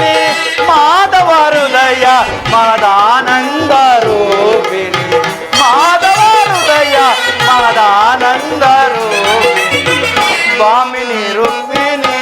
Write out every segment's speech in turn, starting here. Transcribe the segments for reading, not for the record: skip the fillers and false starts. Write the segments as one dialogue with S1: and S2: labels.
S1: ರೂಪಿಣಿ ಮಾಧವ ಹೃದಯ ಮನದಾನಂದ ರೂಪಿಣಿ ಮಾಧವ ಹೃದಯ ಮನದಾನಂದ ರೂಪಿಣಿ ಸ್ವಾಮಿನಿ ರೂಪಿಣಿ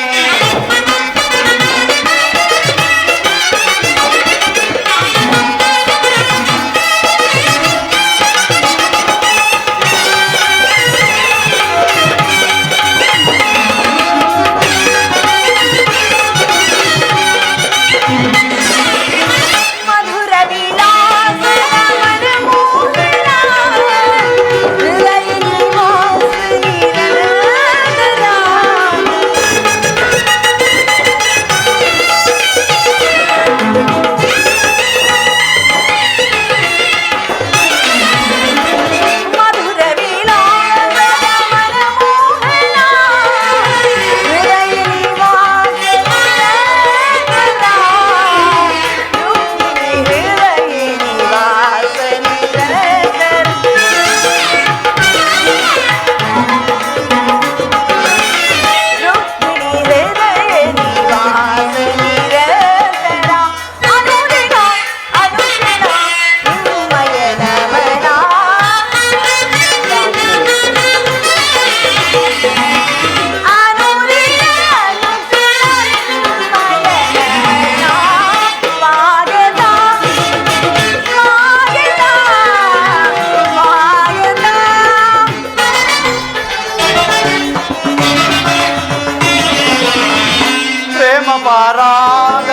S1: ಪರಾಗ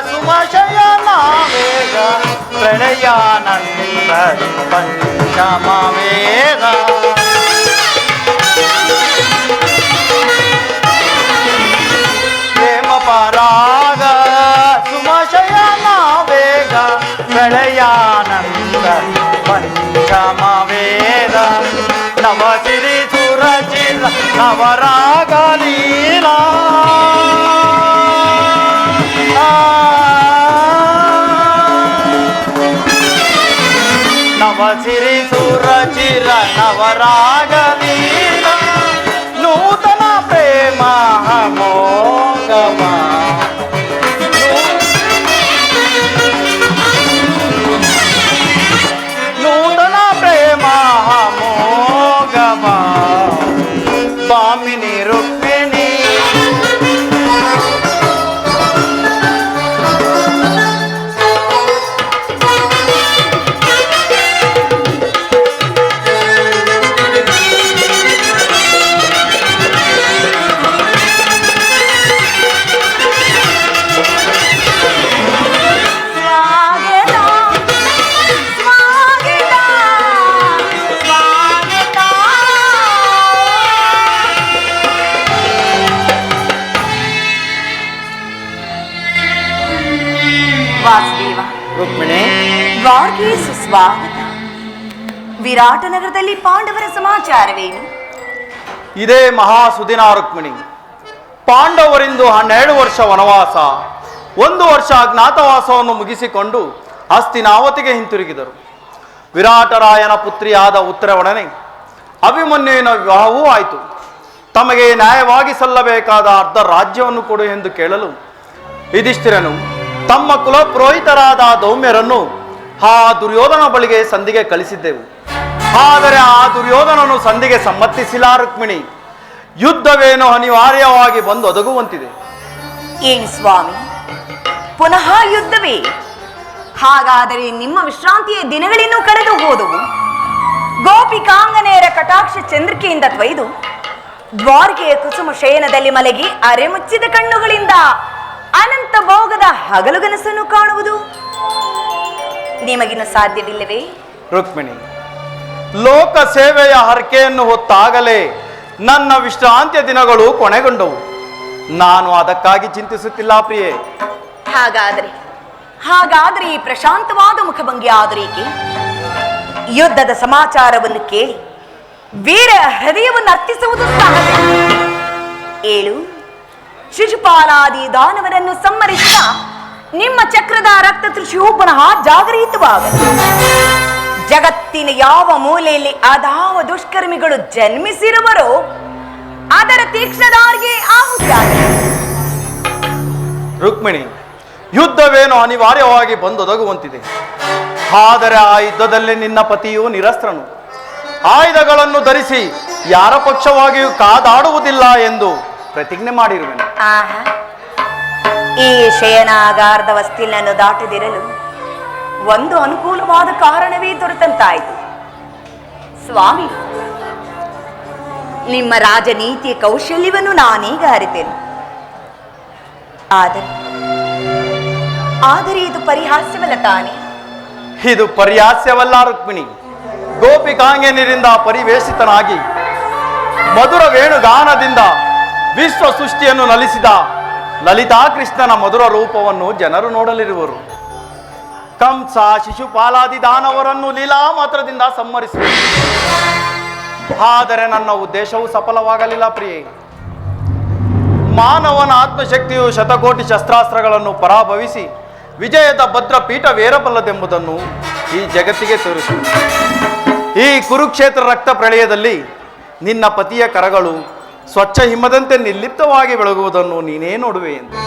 S1: ಸುಮಶಯನ ವೇಗ ಪ್ರಣಯಾನಂದ ಪಂಚಮ ವೇದ ಪ್ರೇಮ ಪರಾಗ ಸುಮಶಯನ ವೇಗ ಪ್ರಣಯಾನಂದ ಪಂಚಮ ವೇದ ನವಸಿರಿ ಸುರಚಿರ ನವರಾಗ ಲೀಲಾ ನವಸಿರಿ ಸುರಚಿರ ನವರಾಗಲೀಲ ನೂತನ ಪ್ರೇಮ ಮೋಗಮ ನೂತನ ಪ್ರೇಮ ಮೋಗಮ ಸ್ವಾಮಿನಿ ರುಕ್ಮಿಣಿ
S2: ವಾಸುದೇವ
S1: ರುಕ್ಮಿಣಿ
S2: ದ್ವಾರಕೆ ಸುಸ್ವಾಗತ. ವಿರಾಟ ನಗರದಲ್ಲಿ ಪಾಂಡವರ ಸಮಾಚಾರವೇನು?
S1: ಇದೇ ಮಹಾಸುದಿನ ರುಕ್ಮಿಣಿ. ಪಾಂಡವರಿಂದು 12 ವರ್ಷ ವನವಾಸ, 1 ವರ್ಷ ಅಜ್ಞಾತವಾಸವನ್ನು ಮುಗಿಸಿಕೊಂಡು ಹಸ್ತಿನಾವತಿಗೆ ಹಿಂತಿರುಗಿದರು. ವಿರಾಟರಾಯನ ಪುತ್ರಿಯಾದ ಉತ್ತರವಣನೆ ಅಭಿಮನ್ಯುವಿನ ವಿವಾಹವೂ ಆಯಿತು. ತಮಗೆ ನ್ಯಾಯವಾಗಿ ಸಲ್ಲಬೇಕಾದ ಅರ್ಧ ರಾಜ್ಯವನ್ನು ಕೊಡು ಎಂದು ಕೇಳಲು ಯುಧಿಷ್ಠಿರನು ತಮ್ಮ ಕುಲಪುರೋಹಿತರಾದ ದೌಮ್ಯರನ್ನು ಆ ದುರ್ಯೋಧನ ಬಳಿಗೆ ಸಂಧಿಗೆ ಕಳಿಸಿದ್ದೆವು. ಆದರೆ ಆ ದುರ್ಯೋಧನನು ಸಂಧಿಗೆ ಸಮ್ಮತಿಸಿಲ್ಲ ರುಕ್ಮಿಣಿ. ಯುದ್ಧವೇನೋ ಅನಿವಾರ್ಯವಾಗಿ ಬಂದು ಒದಗುವಂತಿದೆ.
S2: ಏನು ಸ್ವಾಮಿ, ಪುನಃ ಯುದ್ಧವೇ? ಹಾಗಾದರೆ ನಿಮ್ಮ ವಿಶ್ರಾಂತಿಯ ದಿನಗಳಿನ್ನೂ ಕಳೆದು ಹೋದವು. ಗೋಪಿಕಾಂಗನೆಯರ ಕಟಾಕ್ಷ ಚಂದ್ರಿಕೆಯಿಂದ ತ್ವಯ್ದು ದ್ವಾರಕೆಯ ಕುಸುಮ ಶಯನದಲ್ಲಿ ಮಲಗಿ ಅರೆಮುಚ್ಚಿದ ಕಣ್ಣುಗಳಿಂದ ಅನಂತ ಭೋಗದ ಹಗಲುಗನಸನ್ನು ಕಾಣುವುದು ನಿಮಗಿನ್ನು ಸಾಧ್ಯವಿಲ್ಲವೇ?
S1: ರುಕ್ಮಿಣಿ, ಲೋಕ ಸೇವೆಯ ಹರಕೆಯನ್ನು ಹೊತ್ತಾಗಲೇ ನನ್ನ ವಿಶ್ರಾಂತಿಯ ದಿನಗಳು ಕೊನೆಗೊಂಡವು. ನಾನು ಅದಕ್ಕಾಗಿ ಚಿಂತಿಸುತ್ತಿಲ್ಲ ಪ್ರಿಯೆ.
S2: ಹಾಗಾದರೆ ಈ ಪ್ರಶಾಂತವಾದ ಮುಖಭಂಗಿ ಆದರೇಕೆ? ಯುದ್ಧದ ಸಮಾಚಾರವನ್ನು ಕೇಳಿ ವೀರ ಹೃದಯವನ್ನು ಅರ್ಪಿಸುವುದು ಸಹಜ. ಏಳು ಶಿಶುಪಾಲಾದಿ ದಾನವರನ್ನು ಸಂಹರಿಸಿದ ನಿಮ್ಮ ಚಕ್ರದ ರಕ್ತ ತೃಷಿಯು ಪುನಃ ಜಾಗರಿತವಾಗಲಿ. ಜಗತ್ತಿನ ಯಾವ ಮೂಲೆಯಲ್ಲಿ ಅದಾವ ದುಷ್ಕರ್ಮಿಗಳು ಜನ್ಮಿಸಿರುವರೋ ಅದರ ತೀಕ್ಷ್ಣದಾರಿಗೆ ಆಹುತಿಯಾಗಲಿ.
S1: ರುಕ್ಮಿಣಿ, ಯುದ್ಧವೇನು ಅನಿವಾರ್ಯವಾಗಿ ಬಂದೊದಗುವಂತಿದೆ. ಆದರೆ ಆ ಯುದ್ಧದಲ್ಲಿ ನಿನ್ನ ಪತಿಯು ನಿರಸ್ತ್ರನು, ಆಯುಧಗಳನ್ನು ಧರಿಸಿ ಯಾರ ಪಕ್ಷವಾಗಿಯೂ ಕಾದಾಡುವುದಿಲ್ಲ ಎಂದು ಪ್ರತಿಜ್ಞೆ ಮಾಡಿರುವೆನು.
S2: ಆಹಾ, ಈ ಶಯನಾಗಾರದ ವಸ್ತಿಲನ್ನು ದಾಟದಿರಲು ಒಂದು ಅನುಕೂಲವಾದ ಕಾರಣವೇ ದೊರೆತಂತಾಯಿತು. ಸ್ವಾಮಿ, ನಿಮ್ಮ ರಾಜನೀತಿಯ ಕೌಶಲ್ಯವನ್ನು ನಾನೀಗ ಅರಿತೇನೆ. ಆದರೆ ಇದು ಪರಿಹಾಸ್ಯವಲ್ಲ ತಾನೆ?
S1: ಇದು ಪರಿಹಾಸ್ಯವಲ್ಲ ರುಕ್ಮಿಣಿ. ಗೋಪಿಕಾಂಗನಿರಿಂದ ಪರಿವೇಷಿತನಾಗಿ ಮಧುರ ವೇಣುಗಾನದಿಂದ ವಿಶ್ವ ಸೃಷ್ಟಿಯನ್ನು ನಲಿಸಿದ ಲಲಿತಾ ಕೃಷ್ಣನ ಮಧುರ ರೂಪವನ್ನು ಜನರು ನೋಡಲಿರುವರು. ಕಂಸ, ಶಿಶುಪಾಲಾದಿ ದಾನವರನ್ನು ಲೀಲಾ ಮಾತ್ರದಿಂದ ಸಂಹರಿಸಿದ. ಆದರೆ ನನ್ನ ಉದ್ದೇಶವು ಸಫಲವಾಗಲಿಲ್ಲ ಪ್ರಿಯೆ. ಮಾನವನ ಆತ್ಮಶಕ್ತಿಯು ಶತಕೋಟಿ ಶಸ್ತ್ರಾಸ್ತ್ರಗಳನ್ನು ಪರಾಭವಿಸಿ ವಿಜಯದ ಭದ್ರ ಪೀಠವೇರಬಲ್ಲದೆಂಬುದನ್ನು ಈ ಜಗತ್ತಿಗೆ ತೋರಿಸಿದೆ. ಈ ಕುರುಕ್ಷೇತ್ರ ರಕ್ತ ಪ್ರಳಯದಲ್ಲಿ ನಿನ್ನ ಪತಿಯ ಕರಗಳು ಸ್ವಚ್ಛ ಹಿಮದಂತೆ ನಿರ್ಲಿಪ್ತವಾಗಿ ಬೆಳಗುವುದನ್ನು ನೀನೇ ನೋಡುವೆ ಎಂದು.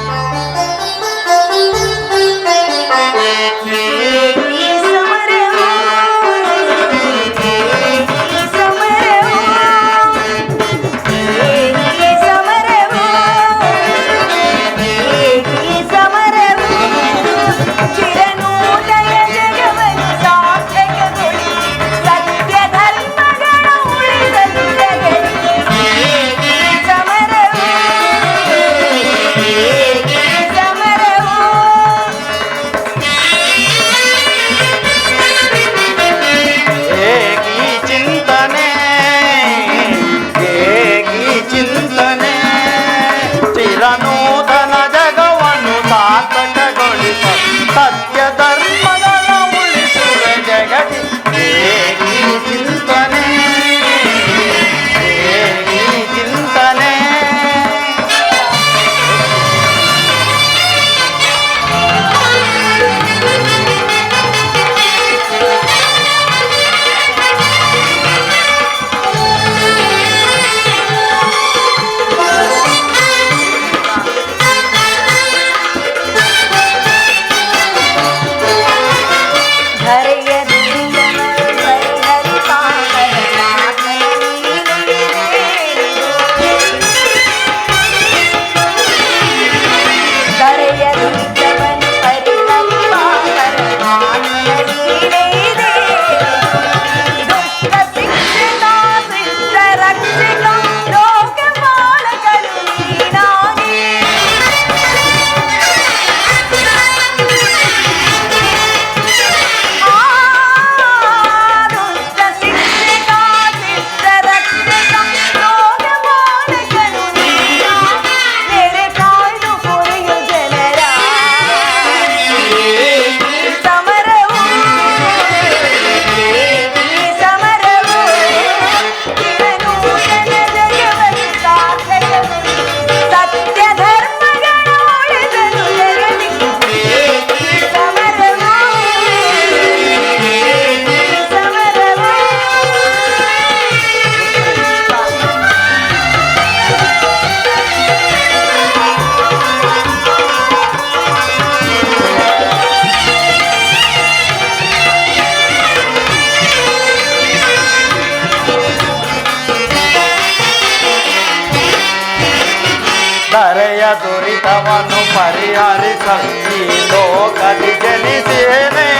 S3: ಧರೆಯ ದುರಿತವನ್ನು ಪರಿಹರಿಸಿ ಲೋಕದಿ ಜನಿಸಿಯೇನೆ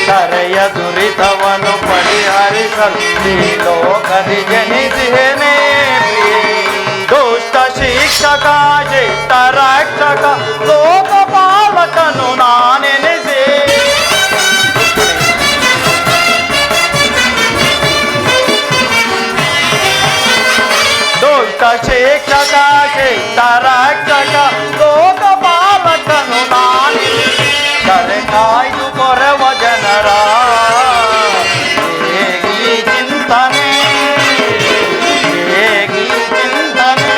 S3: ಧರೆಯ ದುರಿತವನ್ನು ಪರಿಹರಿಸಿ ಲೋಕದಿ ಜನಿಸಿಯೇನೆ ದುಷ್ಟ ಶಿಕ್ಷಕ ಶಿಷ್ಟ ರಕ್ಷಕ ಲೋಕಪಾಲಕನು ನಾನೆನಿಸಿ ಶಿಕ್ಷಕ ಶಿಷ್ಟ ರಕ್ಷಕ ಲೋಕಪಾಲಕನು ನಾನೇ ಕರೆ ಕಾಯ್ದು ಕೊರವ ಜನರ ಹೇಗಿ ಚಿಂತನೆ ಹೇಗಿ ಚಿಂತನೆ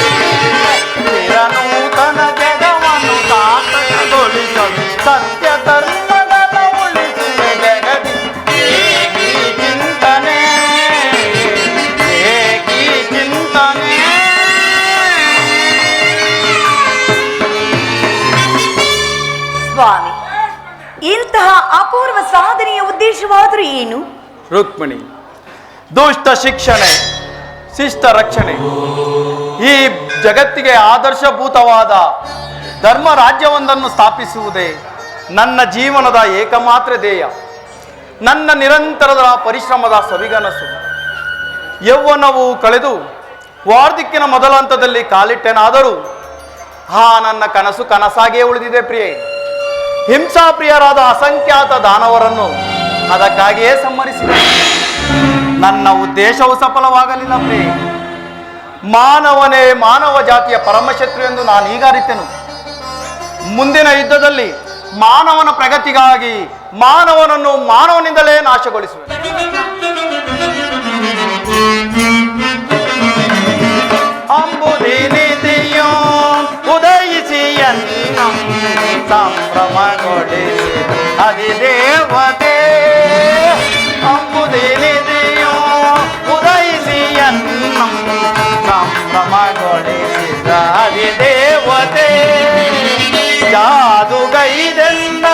S3: ಚಿರನೂತನ ಜಗವನ್ನು ಸಾರ್ಥಕಗೊಳಿಸಲು ಸತ್ಯ ಧರ್ಮಗಳ ಉಳಿಸುವ ಜಗದಿ ಹೇಗಿ ಚಿಂತನೆ ಹೇಗಿ ಚಿಂತನೆ
S2: ಇಂತಹ ಅಪೂರ್ವ ಸಾಧನೆಯ ಉದ್ದೇಶವಾದರೂ ಏನು?
S1: ರುಕ್ಮಿಣಿ, ದುಷ್ಟ ಶಿಕ್ಷಣೆ, ಶಿಷ್ಟ ರಕ್ಷಣೆ, ಈ ಜಗತ್ತಿಗೆ ಆದರ್ಶಭೂತವಾದ ಧರ್ಮ ರಾಜ್ಯವೊಂದನ್ನು ಸ್ಥಾಪಿಸುವುದೇ ನನ್ನ ಜೀವನದ ಏಕಮಾತ್ರ ಧ್ಯೇಯ. ನನ್ನ ನಿರಂತರದ ಪರಿಶ್ರಮದ ಸವಿಗನಸು. ಯೌವನವು ಕಳೆದು ವಾರ್ಧಿಕ್ಕಿನ ಮೊದಲ ಹಂತದಲ್ಲಿ ಕಾಲಿಟ್ಟೆನಾದರೂ ನನ್ನ ಕನಸು ಕನಸಾಗಿಯೇ ಉಳಿದಿದೆ ಪ್ರಿಯೆ. ಹಿಂಸಾಪ್ರಿಯರಾದ ಅಸಂಖ್ಯಾತ ದಾನವರನ್ನು ಅದಕ್ಕಾಗಿಯೇ ಸಂಹರಿಸಿದೆ. ನನ್ನ ಉದ್ದೇಶವು ಸಫಲವಾಗಲಿಲ್ಲ ಪ್ರಿಯೆ. ಮಾನವನೇ ಮಾನವ ಜಾತಿಯ ಪರಮಶತ್ರು ಎಂದು ನಾನು ಈಗ ಅರಿತೆನು. ಮುಂದಿನ ಯುದ್ಧದಲ್ಲಿ ಮಾನವನ ಪ್ರಗತಿಗಾಗಿ ಮಾನವನನ್ನು ಮಾನವನಿಂದಲೇ ನಾಶಗೊಳಿಸುವೆ. ಅಂಬುದಿನಿದೆಯೋ ಉದಯಿಸಿ ಸಂಭ್ರಮಗೊಳಿಸಿ ಅಧಿದೇವತೆ. ಅಂಬುದಿನಿದೆಯೋ ಉದಯಿಸಿ ಸಂಭ್ರಮಗೊಳಿಸಿದ ಅಧಿದೇವತೆ. ಜಾದುಗೈದೆನ್ನ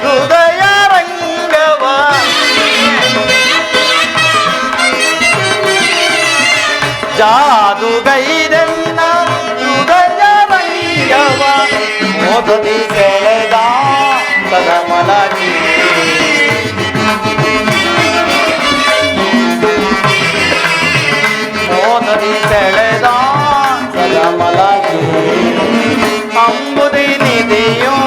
S1: ಹೃದಯ ರಂಗವ ಜಾದುಗೈದೆನ್ನ ಹೃದಯ ರಂಗವ ಮೋದದಿ ಸೆಳೆದ ಸದಮಲಗಿ. ಮೋದದಿ ಸೆಳೆದ ಸದಮಲಗಿ ಅಂಬುದಿನಿದೆಯೋ.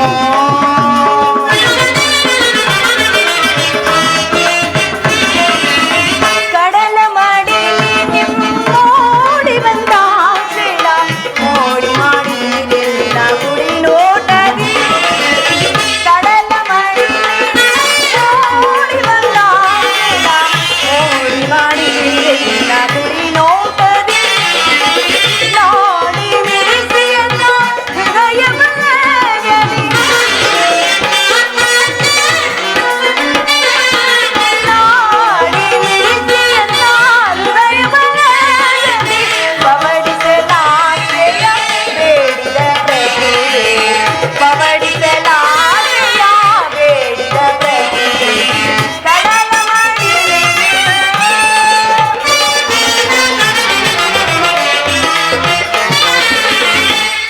S2: ಕಡಲ ಮಾಡಿ ಓಡಿ ಬಂದ ಶೇಳ ಓಡಿ ಮಾಡಿ ಗುಡಿ ನೋಟದಿ. ಕಡಲ ಮಾಡಿ ಓಡಿ ಬಂದ ಶೇಳ ಓಡಿ ಮಾಡಿ ಗುಡಿ ನೋಟದಿ. ನಾಡಿ ಮಿರಿಸಿಯನ್ನ ಹೃದಯ ಬಲಗಲಿ. ನಾಡಿ ಮಿರಿಸಿಯನ್ನ ಹೃದಯ ಬಲಗಲಿ. ಪವಡಿಸಲಾಕೆಯ ಬೇಡಿದ ಪ್ರತಿಭೆ. ಪವಡಿಸಲಾಕೆಯ ಬೇಡಿದ ಪ್ರತಿಭೆ. ಕಡಲ ಮಾಡಿ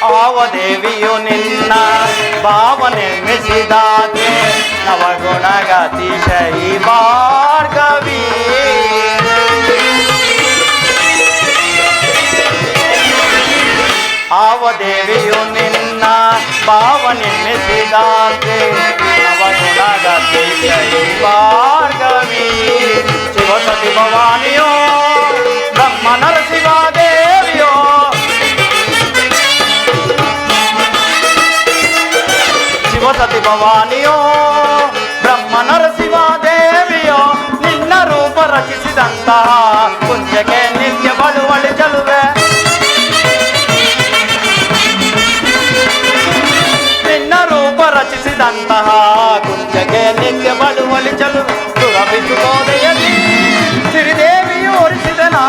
S1: ಆವದೇವಿಯು ನಿನ್ನ ಭಾವನೆ ಮೆಸಿದಾಗೆ ನವಗುಣಗತಿಶಯಿ ಭಾರ್ಗವಿ. ಆವದೇವಿಯು ನಿನ್ನ ಭಾವನೆ ಮೆಸಿದಾಗೆ ನವಗುಣಗತಿಶಯಿ ಭಾರ್ಗವಿ. ಶಿವಸತಿ ಭವಾನಿಯೋ ಬ್ರಹ್ಮ ನರಸಿಂಹದೇವಿಯೋ ಶಿವಸತಿ ಭವಾನಿಯೋ ಬ್ರಹ್ಮ ನರಸಿಂಹದೇವಿಯೋ ನಿನ್ನ ರೂಪ ರಚಿಸಿದಂತಹ ಕುಂಜಗೆ ನಿತ್ಯ ಬಳುವಳಿ ಚಲುವೆ. ನಿನ್ನ ರೂಪ ರಚಿಸಿದಂತಹ ಕುಂಜಗೆ ನಿತ್ಯ ಬಳುವಳಿ ಚಲುವೆ. ಸುರಭಿಸುಗೋದೆಯಲ್ಲಿ ಸಿರಿದೇವಿಯು ಓರಿಸಿದನಾ.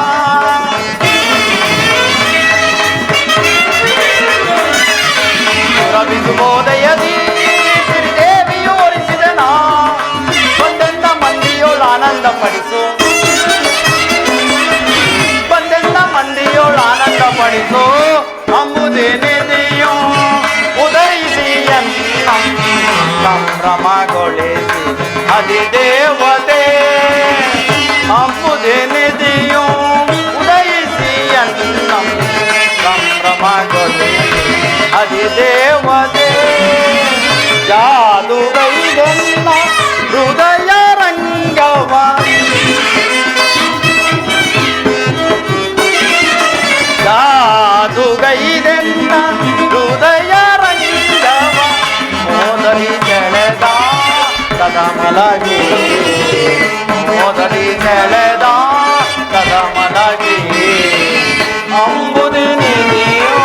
S1: ಸುರಭಿಸುಗೋದೆಯಲ್ಲಿ ಸಿರಿದೇವಿಯು ಓರಿಸಿದನಾ. ಬಂದೆಂದ ಮಂದಿಯೋಳು ಆನಂದ ಪಡಿಸು. ಬಂದೆಂದ ಮಂದಿಯೋಳು ಆನಂದ ಪಡಿಸು. ಅಂಬುದಿನಿದೆಯೋ ಉದಯಿಸಿ ಸಂಭ್ರಮಗೊಳಿಸಿ ಅಧಿದೇವತೆ. ಅಂಬುದಿನಿದೆಯೋ ಉದಯಿಸಿ ಸಂಭ್ರಮಗೊಳಿಸಿ ಅಧಿದೇವತೆ. ಜಾದುಗೈದೆನ್ನ ಹೃದಯ ರಂಗವ ಜಾದುಗೈದೆನ್ನ ಹೃದಯ ರಂಗವ ಮೋದರಿ ಸೆಳೆದ ಕದಮಲಗಿ. ಮೋದರಿ ಸೆಳೆದ ಕದಮಲಗಿ ಅಂಬುದಿನಿದೆಯೋ.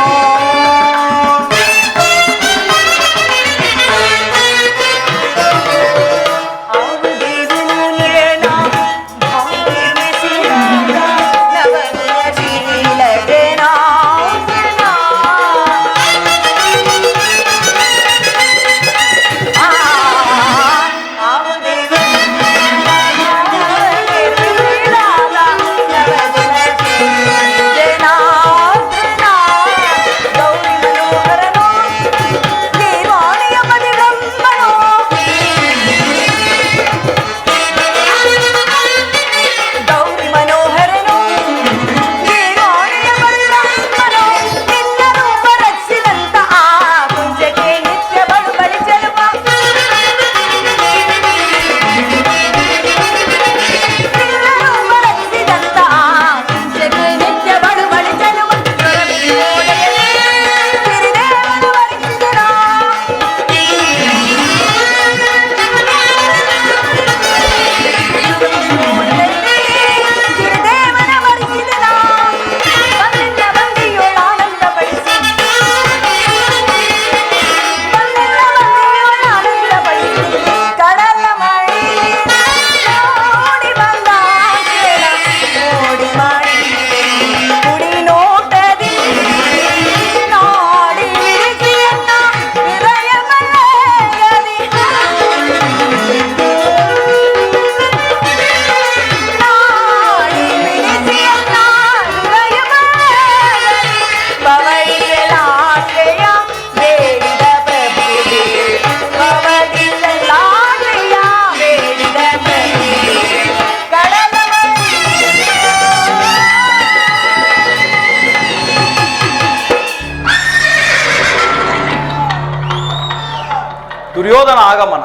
S1: ದುರ್ಯೋಧನ ಆಗಮನ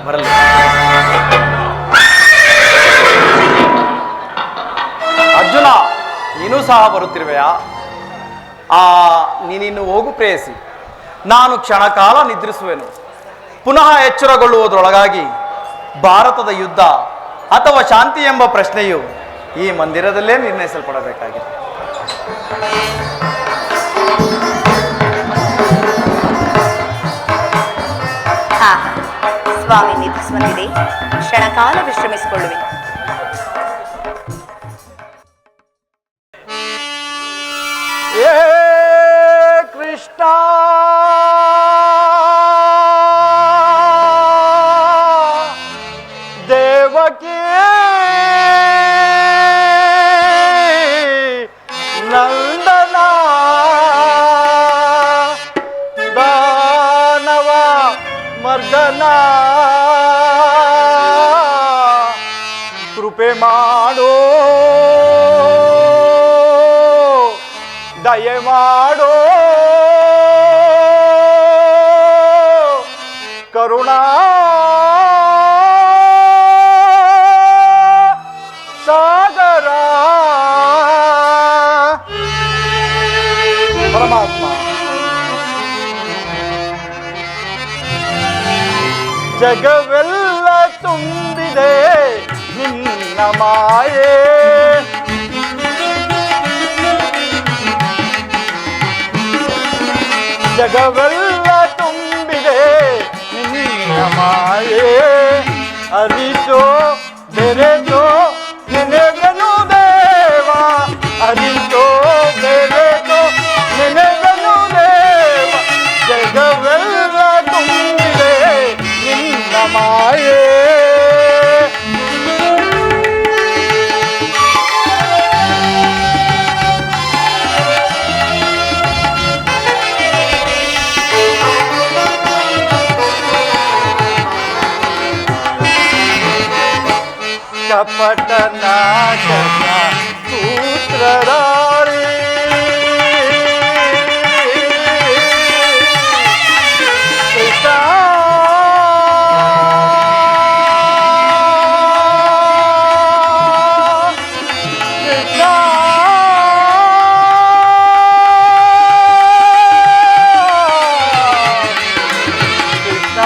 S1: ಬರಲಿ. ಅರ್ಜುನ, ನೀನೂ ಸಹ ಬರುತ್ತಿರುವೆಯಾ? ನೀನಿನ್ನು ಹೋಗು ಪ್ರೇಯಸಿ. ನಾನು ಕ್ಷಣಕಾಲ ನಿದ್ರಿಸುವೆನು. ಪುನಃ ಎಚ್ಚರಗೊಳ್ಳುವುದರೊಳಗಾಗಿ ಭಾರತದ ಯುದ್ಧ ಅಥವಾ ಶಾಂತಿ ಎಂಬ ಪ್ರಶ್ನೆಯು ಈ ಮಂದಿರದಲ್ಲೇ ನಿರ್ಣಯಿಸಲ್ಪಡಬೇಕಾಗಿದೆ.
S2: ಸ್ವಾಮಿ ನಿದ್ರಿಸುವಂತಿದೆ, ಕ್ಷಣಕಾಲ ವಿಶ್ರಮಿಸಿಕೊಳ್ಳುವೆ.
S3: ಏ ಕೃಷ್ಣ ದೇವಕಿ ನಂದನ ದಾನವ ಮರ್ದನ ಕೃಪೆ ಮಾಡೋ, ದಯೆ ಮಾಡೋ, ಕರುಣಾ ಸಾಗರ ಪರಮಾತ್ಮ. ಜಗವೆಲ್ಲ ತುಂಬಿದೆ ನಿನ್ನ ಮಾಯೆ, ಜಗವೆಲ್ಲ ತುಂಬಿದೆ ನಿನ್ನ ಮಾಯೆ. ಅರಿತೋ ಬೆರೆತೋ ನೆನೆಗನು ದೇವ, ಅರಿತೋ ಬೆರೆತೋ ನೆನೆಗನು ದೇವ. ಜಗವೆಲ್ಲ ತುಂಬಿದೆ ನಿನ್ನ ಮಾಯೆ. ಕಪಟ ನಾಟಕ ಸೂತ್ರಧಾರಿ, ಕೃಷ್ಣ ಕೃಷ್ಣ ಕೃಷ್ಣ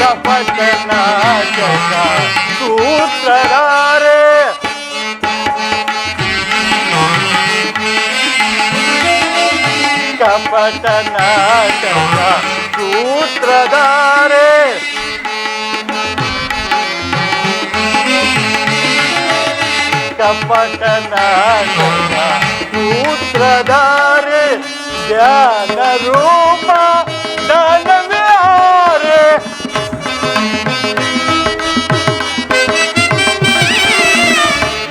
S3: ಕಪಟನ ಜಗ ಸೂತ್ರಧಾರೆ, ಕಪಟನ ಜಗ ಸೂತ್ರಧಾರೆ. ಕಪಟನ ಜಗ ಸೂತ್ರಧಾರೆ, ಧ್ಯಾನ ರೂಪ ದಾನವಿಹಾರೆ.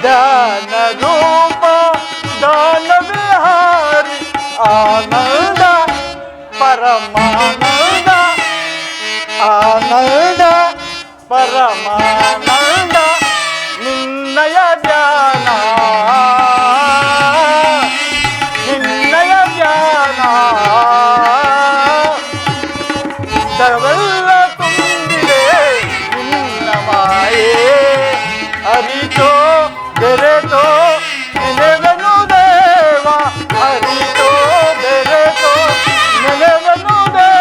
S3: ದಾನ ರೂಪ ದಾನ ವಿಹಾರಿ, ಆನಂದ ಪರಮಾನಂದ, ಆನಂದ ಪರಮಾನಂದ. ನಿನ್ನಯ ಧ್ಯಾನ, ನಿನ್ನಯ ಧ್ಯಾನ. ಜಗವೆಲ್ಲ ತುಂಬಿದೆ ನಿನ್ನ ಮಾಯೆ. ಅರಿತೋ ಬೆರೆತೋ ನೆನೆವನು ದೇವ, ಅರಿತೋ ಬೆರೆತೋ ನೆನೆವನು ದೇವ.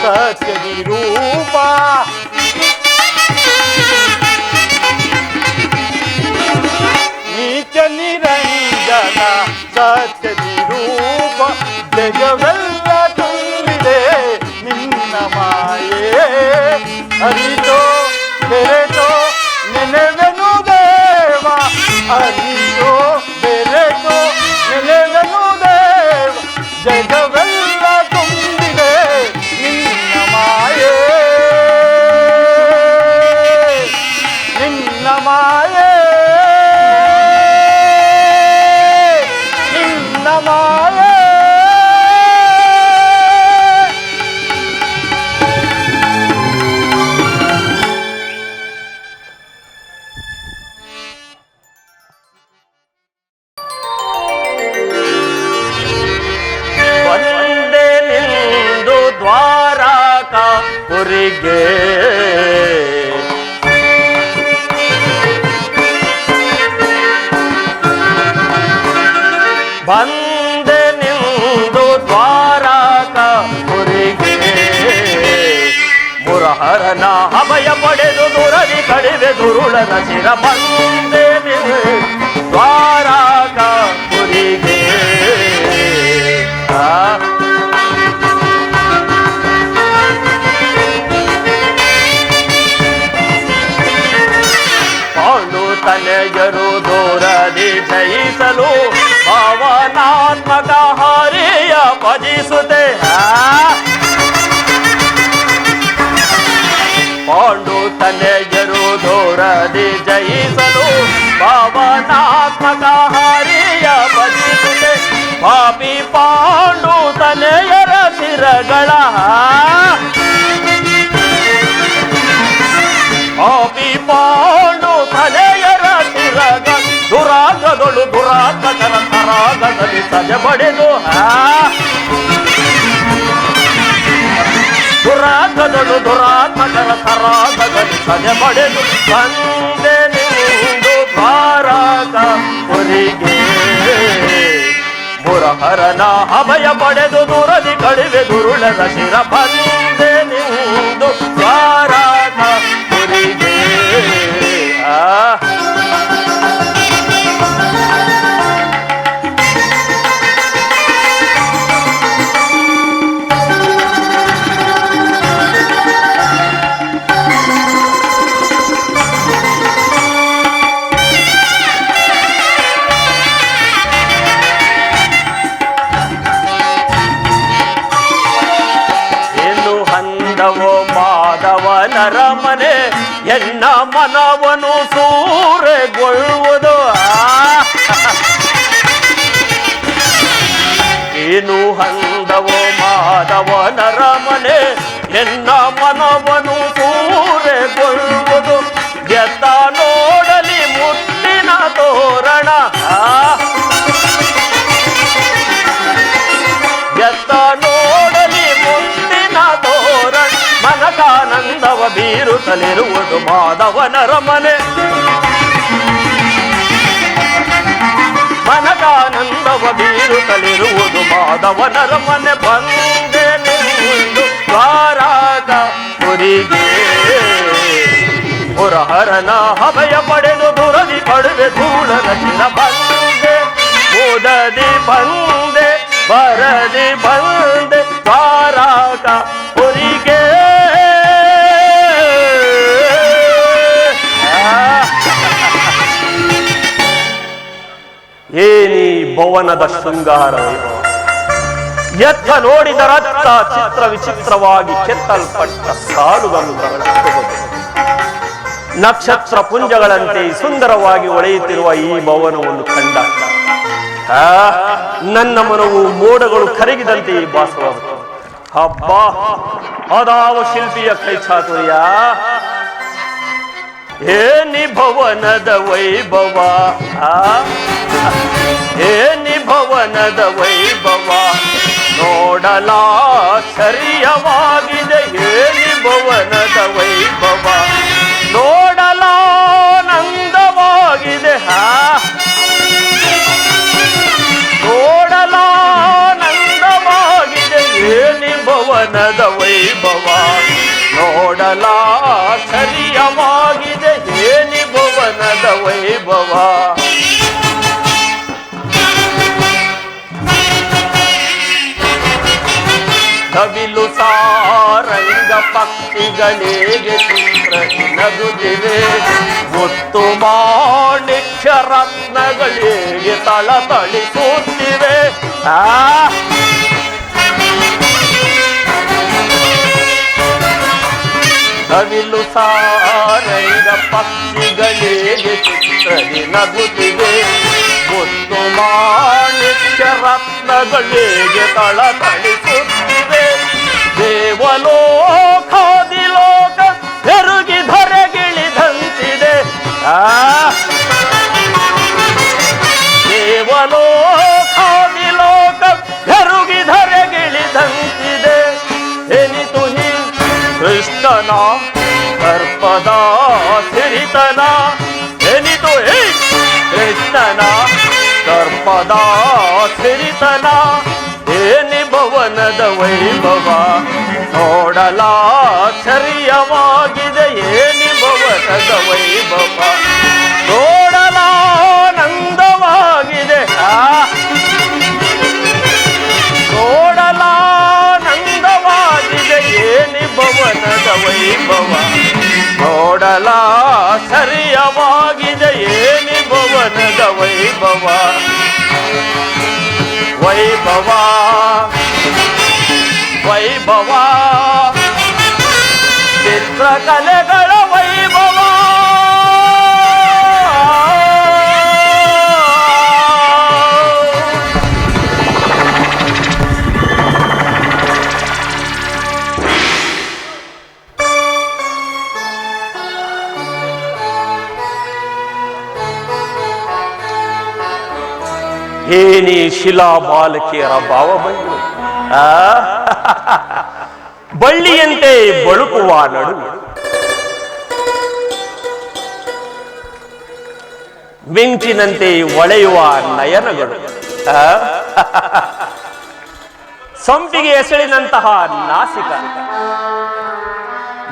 S4: ಸತ್ಯ ನಿರೂಪ ನೀಚ ನಿರಂಜನ ಸತ್ಯ ನಿರೂಪ ಜಗವೆಲ್ಲ ತುಂಬಿದೆ ನಿನ್ನ ಮಾಯೇ ಅರಿತೋ ಬೆರೆತೋ ನೆನೆವೆನು ದೇವ ಅರಿತೋ ಬೆರೆತೋ ನೆನೆವೆನು ದೇವ ಜಗವೆಲ್ಲ ತುಂಬಿದೆ ನಿನ್ನ ಮಾಯೇ ನಿನ್ನ ಮಾಯೇ ನಿನ್ನ ಮಾಯೇ ಬಂದೆ ನಿಂದು ದ್ವಾರಕ ಪುರಿಗೆ ಬಂದೆ ನಿಂದು ದ್ವಾರಕ ಪುರಿಗೆ ಮುರಹರನ ಅಭಯ ಪಡೆದು ದುರದಿ ಕಡಿವೆ ದುರುಳನ ಶಿರ ಬಂದೆ ನಿಂದು ದ್ವಾರಕ ಪುರಿಗೆ ಪಾಂಡು ತನೆಯರು ದೂರದಿ ಜಯಿಸಲು ಭಾವನಾತ್ಮಕ ಹರಿಯ ಭಜಿಸುತ್ತೆ ಪಾಂಡು ತನೆಯರು ದೂರದಿ ಜಯಿಸಲು ಭಾವನಾತ್ಮಕ ಹರಿಯ ಭಜಿಸುತ್ತೆ ಪಾಪಿ ಪಾಂಡು ತನೆಯರ ಶಿರಗಳ ಪಾಪಿ ಪಾಂಡು ತನೆಯರ ಶಿರಗಳ ದುರಾಗದೊಳು ದುರಾತ್ಮಕರ ತರಾಗದಲ್ಲಿ ಸಜೆ ಬಡೆದು ದುರಾಗದೊಳು ದುರಾತ್ಮಕರ ತರಾಗದಲ್ಲಿ ಸಜೆ ಬಡೆದು ಬಂದೆ ನಿಂದು ದ್ವಾರಕ ಪುರಿಗೆ ಮುರಹರನ ಅಭಯ ಪಡೆದು ದುರದಿ ಕಡಿವೆ ದುರುಳನ ಶಿರ ಬಂದೆ ನಿಂದು ದ್ವಾರಕ ಪುರಿಗೆ ಮಾಧವನರ ಮನೆ ಎನ್ನ ಮನವನು ಸೂರೆಗೊಳ್ಳುವುದು ಏನು ಹಂದವೋ ಮಾಧವನರ ಮನೆ ಎನ್ನ ಮನವನು ಸೂರೆಗೊಳ್ಳುವುದು ಎತ್ತ ನೋಡಲಿ ಮುತ್ತಿನ ತೋರಣ ಎತ್ತ ನೋಡಲಿ ಮುತ್ತಿನ ತೋರಣ ಮನಕಾನಂದವ ಬೀರುತ್ತಲಿರುವುದು ಮಾಧವನರ ಮನೆ ಮನಕಾನಂದವ ಬೀರುತ್ತಲಿರುವುದು ಮಾಧವನರ ಮನೆ ಬಂದೆ ನಿಂದು ದ್ವಾರಕ ಪುರಿಗೆ ಮುರಹರನ ಅಭಯ ಪಡೆದು ದುರದಿ ಪಡುವೆ ಧೂಳನ ಚಿರ ಬಂದೆ ಮುದದಿ ಬಂದೆ ಬರದಿ ಬಂದೆ ದ್ವಾರಕ ಪುರಿಗೆ ಏನಿ ಭವನದ ಶೃಂಗಾರ ವೈಭವ ಎತ್ತ ನೋಡಿದರತ್ತ ಚಿತ್ರ ವಿಚಿತ್ರವಾಗಿ ಕೆತ್ತಲ್ಪಟ್ಟ ಸಾಲುಗಂಧಗಳ ನಕ್ಷತ್ರ ಪುಂಜಗಳಂತೆ ಸುಂದರವಾಗಿ ಹೊಳೆಯುತ್ತಿರುವ ಈ ಭವನವನ್ನು ಕಂಡ ನನ್ನ ಮನವು ಮೋಡಗಳು ಕರಗಿದಂತೆ ಭಾಸವಾಗುತ್ತದೆ. ಹಬ್ಬ ಅದಾವ ಶಿಲ್ಪಿಯ ಕೈ ಚಾತುರ್ಯ ಏನಿ ಭವನದ ವೈಭವ ಏನಿ ಭವನದ ವೈಭವ ನೋಡಲಾಶ್ಚರ್ಯವಾಗಿದೆ ಏನಿ ಭವನದ ವೈಭವ ನೋಡಲಾನಂದವಾಗಿದೆ ನೋಡಲಾನಂದವಾಗಿದೆ ಏನಿ ಭವನದ ವೈಭವ ಕವಿಲು ಸಾರಂಗ ಪಕ್ಷಿಗಳಿಗೆ ಚಿತ್ರ ನಗುತ್ತಿವೆ, ಮುತ್ತು ಮಾಣಿಕ್ಯ ರತ್ನಗಳಿಗೆ ತಳತಳಿಸುತ್ತಿವೆ. ಕವಿಲು ಸಾರಂಗ ಪಕ್ಷಿಗಳಿಗೆ ಚಿತ್ರದಿ ನಗುತ್ತಿವೆ, ಮುತ್ತು ಮಾಣಿಕ್ಯ ರತ್ನಗಳಿಗೆ ತಳತಳಿಸುತ್ತಿವೆ. ದೇವಲೋಕಾದಿಲೋಕ ತೆರುಗಿ ಧರೆಗಿಳಿದಂತಿದೆ. ದೇವಲೋಕಾದಿಲೋಕ ತೆರುಗಿ ಧರೆಗಿಳಿದಂತಿದೆ. ಎನಿತು ಹಿ ಕೃಷ್ಣನ ಸರ್ಪದ ಸಿರಿತನ, ಎನಿತು ಹಿ ಕೃಷ್ಣನ ಸರ್ಪದ ಸಿರಿತನ. ಏನಿ ಭವನದ ವೈಭವ ನೋಡಲಾಶ್ಚರ್ಯವಾಗಿದೆ, ಏನಿ ಭವನದ ವೈಭವ ನೋಡಲಾನಂದವಾಗಿದೆ. ನೋಡಲಾನಂದವಾಗಿದೆ, ಏನಿ ಭವನದ ವೈಭವ ನೋಡಲಾಶ್ಚರ್ಯವಾಗಿದೆ, ಏನಿ ಭವನದ ವೈಭವ. ವೈಭವ ವೈಭವ ಚಿತ್ರಕಲೆಗಳ ವೈಭವ. ಏನಿ ಶಿಲಾ ಬಾಲಕಿಯರ ಭಾವಬಳ್ಳಿ, ಬಳ್ಳಿಯಂತೆ ಬಳುಕುವ ನಡು, ಮಿಂಚಿನಂತೆ ಒಳೆಯುವ ನಯನಗಳು, ಸಂಪಿಗೆ ಎಸಳಿನಂತಹ ನಾಸಿಕ,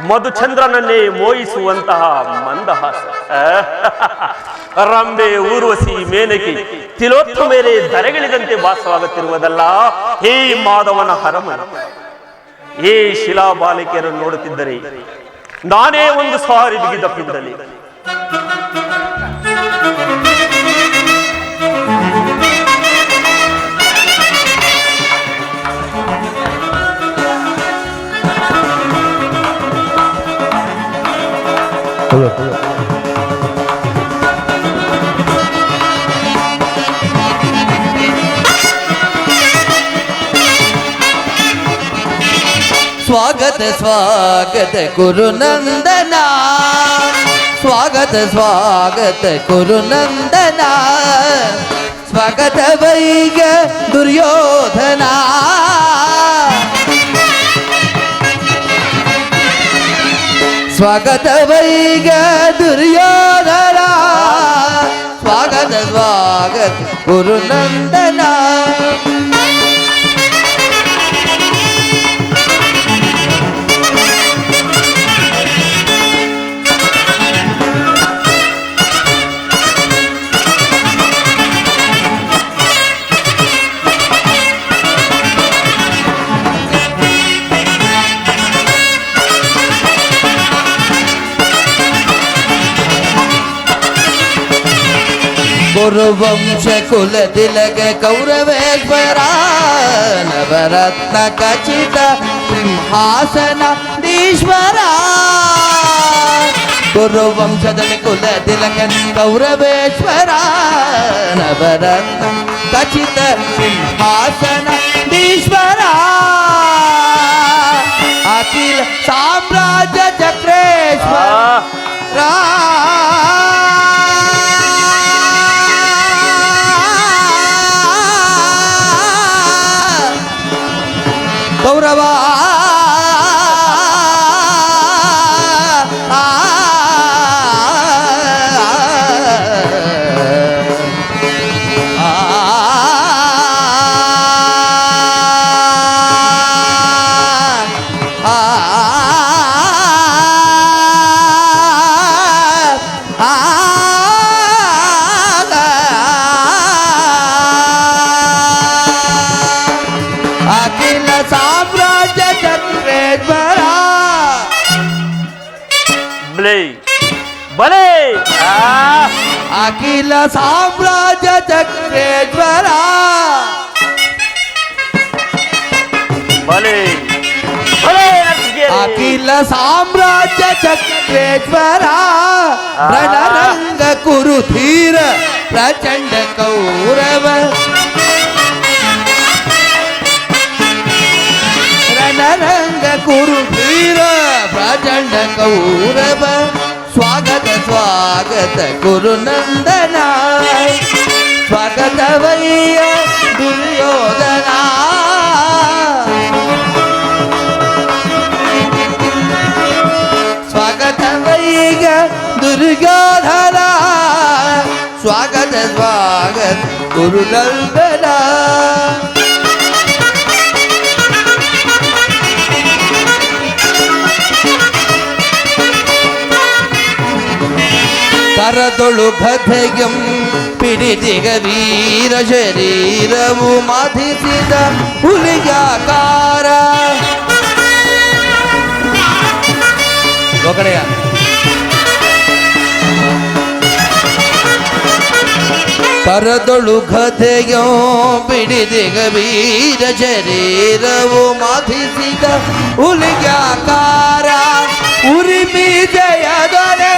S4: ಮಧುಚಂದ್ರನನ್ನೇ ಮೋಹಿಸುವಂತಹ ಮಂದಹಾಸ. ರಂಬೆ, ಊರ್ವಶಿ, ಮೇನಕಿ, ತಿಲೋತ್ತಮೇರೆ ಧರೆಗಳಿದಂತೆ ಭಾಸವಾಗುತ್ತಿರುವುದಲ್ಲ ಹೇ ಮಾಧವನ ಹರಮನ. ಈ ಶಿಲಾ ಬಾಲಿಕೆಯರನ್ನು ನೋಡುತ್ತಿದ್ದರೆ ನಾನೇ ಒಂದು ಸಾರಿ ಬಿಗಿದ ಪಿಂಡಲಿ.
S3: स्वागत स्वागत गुरुनंदना, स्वागत स्वागत गुरुनंदना, स्वागत वैग दुर्योधना. स्वागत वैग दुर्योधना, स्वागत स्वागत गुरुनंदना. गुरुवंश कुल तिलक कौरवेश्वर, नवरत्न खचित सिंहासनाधीश्वर. गुरुवंशದಲ್ಲಿ ಕುಲ ತಿಲಕ ಕೌರವೇಶ್ವರ, ನವರತ್ನ ಖಚಿತ ಸಿಂಹಾಸನಾಧೀಶ್ವರ. ಅಖಿಲ ಸಾಮ್ರಾಜ್ಯ ಚಕ್ರೇಶ್ವರ, ಕೌರವ ಅಖಿಲ ಅಖಿಲ ಸಾಮ್ರಾಜ್ಯ ಚಕ್ರೇಶ್ವರ
S4: ಬಲೆ ಬಲೆ
S3: ಅಖಿಲ ಸಾಮ್ರಾಜ್ಯ ಚಕ್ರೇಶ್ವರ
S4: ಬಲೆ ಬಲೆ ನರ್ಸಿಗೇರಿ.
S3: ಅಖಿಲ ಸಾಮ್ರಾಜ್ಯ ಚಕ್ರೇಶ್ವರ ರಣರಂಗ ಕುರುಧೀರ ಪ್ರಚಂಡ ಕೌರವ ರಣರಂಗ ಕುರುಧೀರ ಪ್ರಚಂಡ ಕೌರವ ಸ್ವಾಗತ ಸ್ವಾಗತ ಕುರುನಂದನ ಸ್ವಾಗತವಯ್ಯ ದುರ್ಯೋಧನ ಸ್ವಾಗತವಯ್ಯ ದುರ್ಯೋಧನ ಸ್ವಾಗತ ಸ್ವಾಗತ ಕುರುನಂದನ ಕರದೊಳು ಗದೆಯಂ ಪಿಡಿದಿಗ ವೀರ ಶರೀರವು ಮಧಿಸಿದ ಹುಲಿಯಾಕಾರ ಒಗಡೆಯ ಕರದೊಳು ಗದೆಯಂ ಪಿಡಿದಿಗ ವೀರ ಶರೀರವು ಮಧಿಸಿದ ಹುಲಿಯಾಕಾರ ಉರಿಮಿ ಜಯದೊರೆ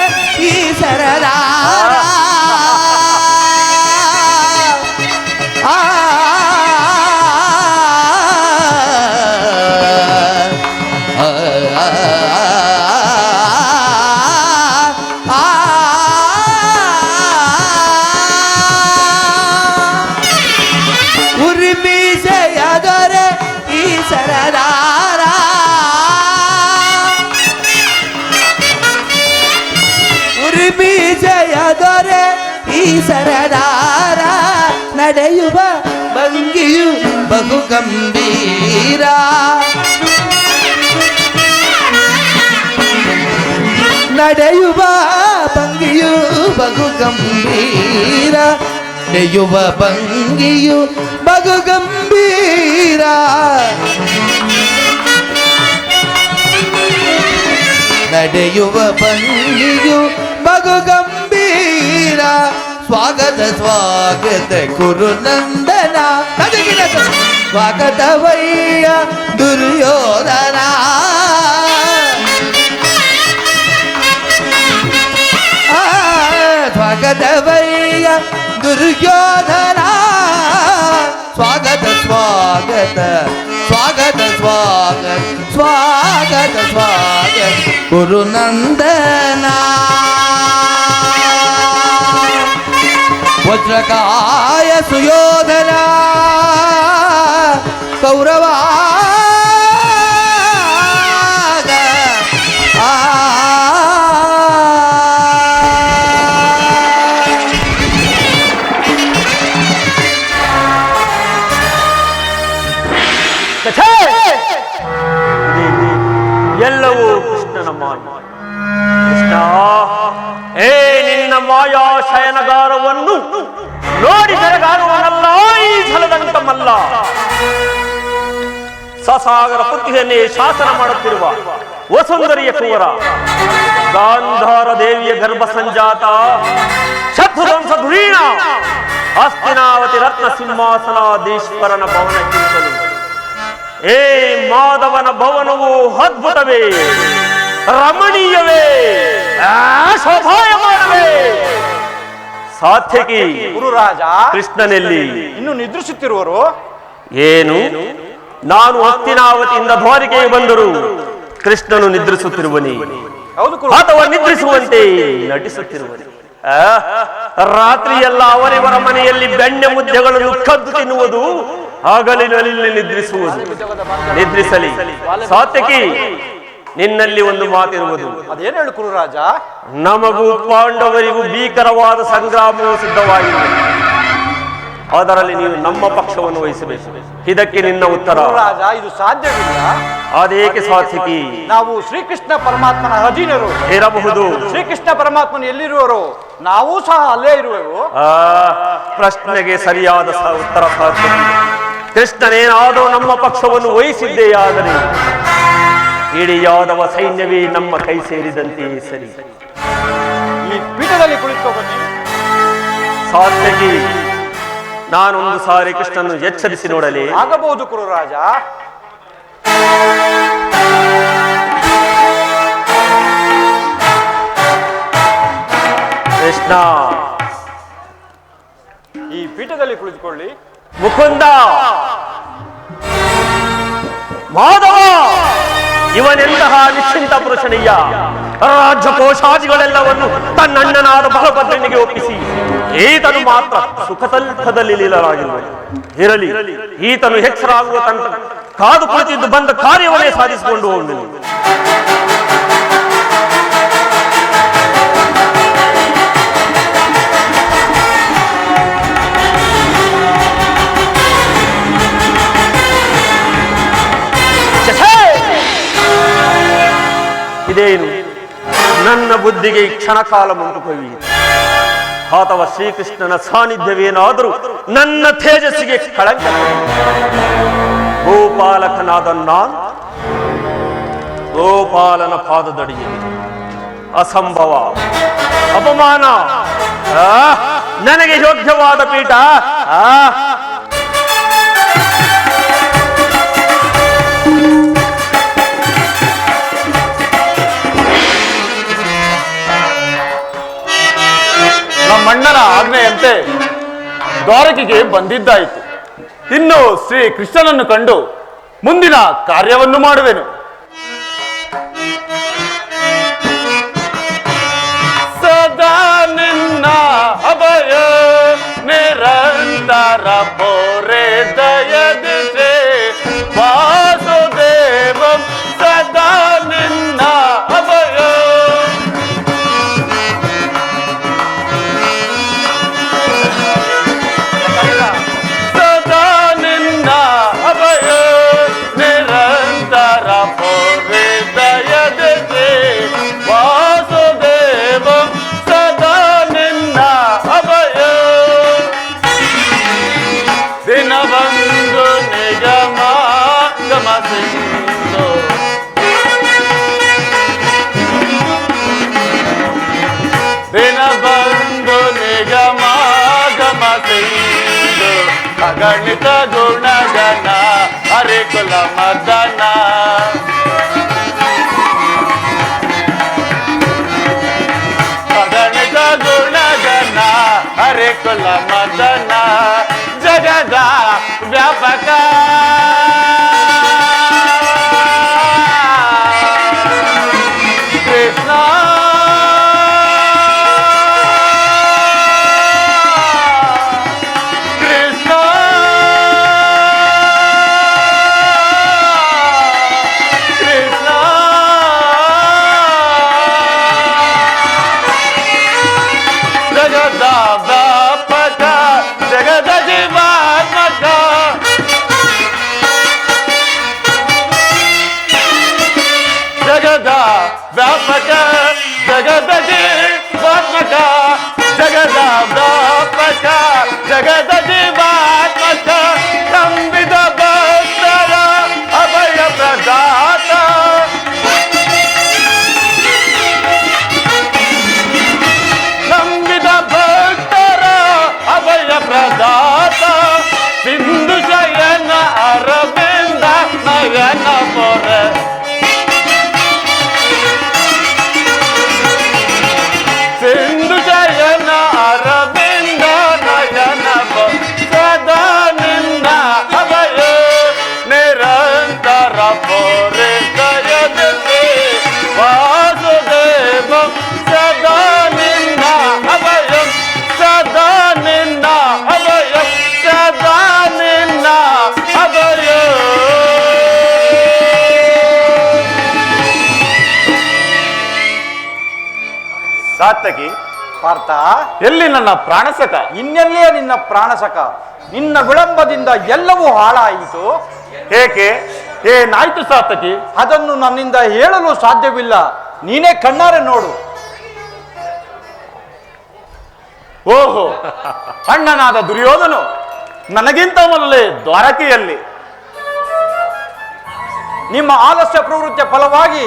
S3: ಈ ಸರದಾರ ಉರಿಮಿ ಜಯದೊರೆ ಈ ಸರದಾರ ಜಯದೊರೆ ಈ ಸರದಾರ ನಡೆಯುವ ಭಂಗಿಯು ಬಹು ಗಂಭೀರ ನಡೆಯುವ ಭಂಗಿಯು ಬಹು ಗಂಭೀರ ನಡೆಯುವ ಭಂಗಿಯು ಬಹು ಗಂಭೀರ ನಡೆಯುವ ಭಂಗಿಯು ಬಹು ಗಂಭೀರ ಸ್ವಾಗತ ಸ್ವಾಗತ ಕುರುನಂದನ ಸ್ವಾಗತವಯ್ಯ ದುರ್ಯೋಧನ ಸ್ವಾಗತವಯ್ಯ ದುರ್ಯೋಧನ ಸ್ವಾಗತ ಸ್ವಾಗತ ಸ್ವಾಗತ ಸ್ವಾಗತ ಸ್ವಾಗತ ಸ್ವಾಗತ ಕುರುನಂದನ ವಜ್ರಕಾಯ ಸುಯೋಧನ ಕೌರವ
S4: ಎಲ್ಲವೂ ಕೃಷ್ಣನ ಮಾಯ. ಕೃಷ್ಣ, ಏ ನಿನ್ನ ಮಾಯಾ ಶಯನಗಾರವನ್ನು ನೋಡಿ ಬೆರಗಾರುವನಲ್ಲ ಈ ಛಲದಂತಮಲ್ಲ. ಸಸಾಗರ ಪುತ್ರಿಯನ್ನೇ ಶಾಸನ ಮಾಡುತ್ತಿರುವ ವಸುಂಧರಿಯ ಕುವರ ಗಾಂಧಾರ ದೇವಿಯ ಗರ್ಭ ಸಂಜಾತ ಶತ್ರುವಂಶ ಧುರೀಣ ಹಸ್ತಿನಾವತಿ ರತ್ನ ಸಿಂಹಾಸನಾಧೀಶ್ವರನ ಭವನಕ್ಕಿಂತಲೂ ಏ ಮಾಧವನ ಭವನವು ಅದ್ಭುತವೇ, ರಮಣೀಯವೇ, ಶೋಭಾಯಮಾನವೇ. ಸಾತ್ಯಕಿ
S1: ಗುರುರಾಜ,
S4: ಕೃಷ್ಣನೆಲ್ಲಿ?
S1: ಇನ್ನು ನಿದ್ರಿಸುತ್ತಿರುವರು?
S4: ಏನು, ನಾನು ಹಸ್ತಿನಾವತಿಯಿಂದ ದ್ವಾರಿಕೆಗೆ ಬಂದರು ಕೃಷ್ಣನು ನಿದ್ರಿಸುತ್ತಿರುವನಿ ಅಥವಾ ನಿದ್ರಿಸುವಂತೆ ನಟಿಸುತ್ತಿರುವನಿ? ರಾತ್ರಿಯೆಲ್ಲ ಅವರಿವರ ಮನೆಯಲ್ಲಿ ಬೆಣ್ಣೆ ಮುದ್ದೆಗಳನ್ನು ಕದ್ದು ತಿನ್ನುವುದು, ಹಗಲಿನಲ್ಲಿ ನಿದ್ರಿಸುವುದು. ನಿದ್ರಿಸಲಿ. ಸಾತ್ಯಕಿ, ನಿನ್ನಲ್ಲಿ ಒಂದು ಮಾತಿರುವುದು.
S1: ಅದೇನು ಹೇಳು ಗುರುರಾಜ?
S4: ನಮಗೂ ಪಾಂಡವರಿಗೂ ಭೀಕರವಾದ ಸಂಗ್ರಾಮವು ಸಿದ್ಧವಾಗಿದೆ. ಅದರಲ್ಲಿ ನೀವು ನಮ್ಮ ಪಕ್ಷವನ್ನು ವಹಿಸಬೇಕು. ಇದಕ್ಕೆ ನಿನ್ನ ಉತ್ತರ?
S1: ರಾಜ, ಇದು ಸಾಧ್ಯವಿಲ್ಲ.
S4: ಅದೇಕೆ ಸಾತ್ವಿಕಿ?
S1: ನಾವು ಶ್ರೀಕೃಷ್ಣ ಪರಮಾತ್ಮನ ಅಧೀನರು
S4: ಇರಬಹುದು.
S1: ಶ್ರೀಕೃಷ್ಣ ಪರಮಾತ್ಮನು ಎಲ್ಲಿರುವರು, ನಾವು ಸಹ ಅಲ್ಲೇ ಇರುವೆವು.
S4: ಪ್ರಶ್ನೆಗೆ ಸರಿಯಾದ ಉತ್ತರ ಸಾತ್ವಿಕಿ. ಕೃಷ್ಣನೇನಾದರೂ ನಮ್ಮ ಪಕ್ಷವನ್ನು ವಹಿಸಿದ್ದೆಯಾದರೆ ಇಡೀ ಯಾದವ ಸೈನ್ಯವೇ ನಮ್ಮ ಕೈ ಸೇರಿದಂತೆಯೇ ಸರಿ.
S1: ಈ ಪೀಠದಲ್ಲಿ ಕುಳಿತುಕೋ ಬನ್ನಿ.
S4: ಸಾತ್ಯಕಿ, ನಾನೊಂದು ಸಾರಿ ಕೃಷ್ಣನ್ನು ಎಚ್ಚರಿಸಿ ನೋಡಲಿ.
S1: ಆಗಬಹುದು ಕುರುರಾಜ.
S4: ಕೃಷ್ಣ,
S1: ಈ ಪೀಠದಲ್ಲಿ ಕುಳಿತುಕೊಳ್ಳಿ.
S4: ಮುಕುಂದ, ಮಾಧವ, ಇವನೆಂತಹ ನಿಶ್ಚಿಂತ ಪುರುಷನೀಯ. ರಾಜ್ಯ ಕೋಶಾದಿಗಳೆಲ್ಲವನ್ನು ತನ್ನಣ್ಣನಾದ ಬಲಭದ್ರನಿಗೆ ಒಪ್ಪಿಸಿ ಈತನು ಮಾತ್ರ ಸುಖತಲ್ಪದಲ್ಲಿ ಲೀಲರಾಗಿರುವನು. ಇರಲಿ, ಈತನು ಹೆಚ್ಚರಾಗುವ ತನಕ ಕಾದು ಕುಳಿತಿದ್ದು ಬಂದ ಕಾರ್ಯವನ್ನೇ ಸಾಧಿಸಿಕೊಂಡು ಹೋಗುವುದು. ಇದೇನು ನನ್ನ ಬುದ್ಧಿಗೆ ಕ್ಷಣಕಾಲ ಮಂಟುಕೊಯ್ಯಿತು. ಅಥವಾ ಶ್ರೀಕೃಷ್ಣನ ಸಾನ್ನಿಧ್ಯವೇನಾದರೂ ನನ್ನ ತೇಜಸ್ಸಿಗೆ ಕಳಂಕ. ಗೋಪಾಲಕನಾದ ನಾನು ಗೋಪಾಲನ ಪಾದದಡಿಯಲ್ಲಿ ಅಸಂಭವ, ಅಪಮಾನ. ನನಗೆ ಯೋಗ್ಯವಾದ ಪೀಠ
S1: ನಮ್ಮಣ್ಣನ ಆಜ್ಞೆಯಂತೆ ದ್ವಾರಕೆಗೆ ಬಂದಿದ್ದಾಯಿತು. ಇನ್ನು ಶ್ರೀ ಕೃಷ್ಣನನ್ನು ಕಂಡು ಮುಂದಿನ ಕಾರ್ಯವನ್ನು ಮಾಡುವೆನು. ಸದಾ ನಿನ್ನ ಅಭಯ ನಿರಂತರ ಪೋರೆ ದಯದಿಸೆ ವಾಸುದೇವಂ. ಸದಾ ನಿನ್ನ ಅಭಯ ಅಗಣಿತ ಗುಣಗಣ ಹರಿ ಕುಲ ಮದನ. ಅಗಣಿತ ಗುಣಗಣ ಹರಿ ಕುಲ ಮದನ. ಜಗದ ವ್ಯಾಪಕ ಕೃಷ್ಣ. ವ್ಯಾಪಕ ಜಗದ ಜೀವಾತ್ಮಕ, ಜಗದ ವ್ಯಾಪಕ ಜಗದ ಜೀವಾತ್ಮಕ, ಸಂವಿಧ ಭಕ್ತರ ಅಭಯ ಪ್ರದಾತ. ಸಂವಿಧ ಭಕ್ತರ ಅಭಯ ಪ್ರದಾತ. ಸಿಂಧು ಶಯನ ಅರವಿಂದ ನಯನ ಪೊರ. ಸಿಂಧು ಜಯನ ಅರವಿಂದ ನಯನ ಸದಾ ನಿನ್ನ ಅಭಯ ನಿರಂತರ ಪೋರೆ ದಯದಿಸೆ ವಾಸುದೇವ. ಸದಾ ನಿನ್ನ ಅಭಯ, ಸದಾ ನಿನ್ನ ಅಭಯ, ಸದಾ ನಿನ್ನ ಅಭಯ. ಸಾತ್ಯಕಿ, ಪಾರ್ಥ, ಎಲ್ಲಿ ನನ್ನ ಪ್ರಾಣಸಕ?
S3: ಇನ್ನೆಲ್ಲಿಯೇ ನಿನ್ನ ಪ್ರಾಣಸಕ? ನಿನ್ನ ವಿಳಂಬದಿಂದ ಎಲ್ಲವೂ ಹಾಳಾಯಿತು.
S1: ಏಕೆ? ಏನಾಯ್ತು ಸಾತ್ಯಕಿ?
S3: ಅದನ್ನು ನನ್ನಿಂದ ಹೇಳಲು ಸಾಧ್ಯವಿಲ್ಲ. ನೀನೇ ಕಣ್ಣಾರೆ ನೋಡು.
S1: ಓಹೋ, ಅಣ್ಣನಾದ ದುರ್ಯೋಧನು ನನಗಿಂತ ಮೊದಲೇ ದ್ವಾರಕೆಯಲ್ಲಿ.
S3: ನಿಮ್ಮ ಆಲಸ್ಯ ಪ್ರವೃತ್ತಿಯ ಫಲವಾಗಿ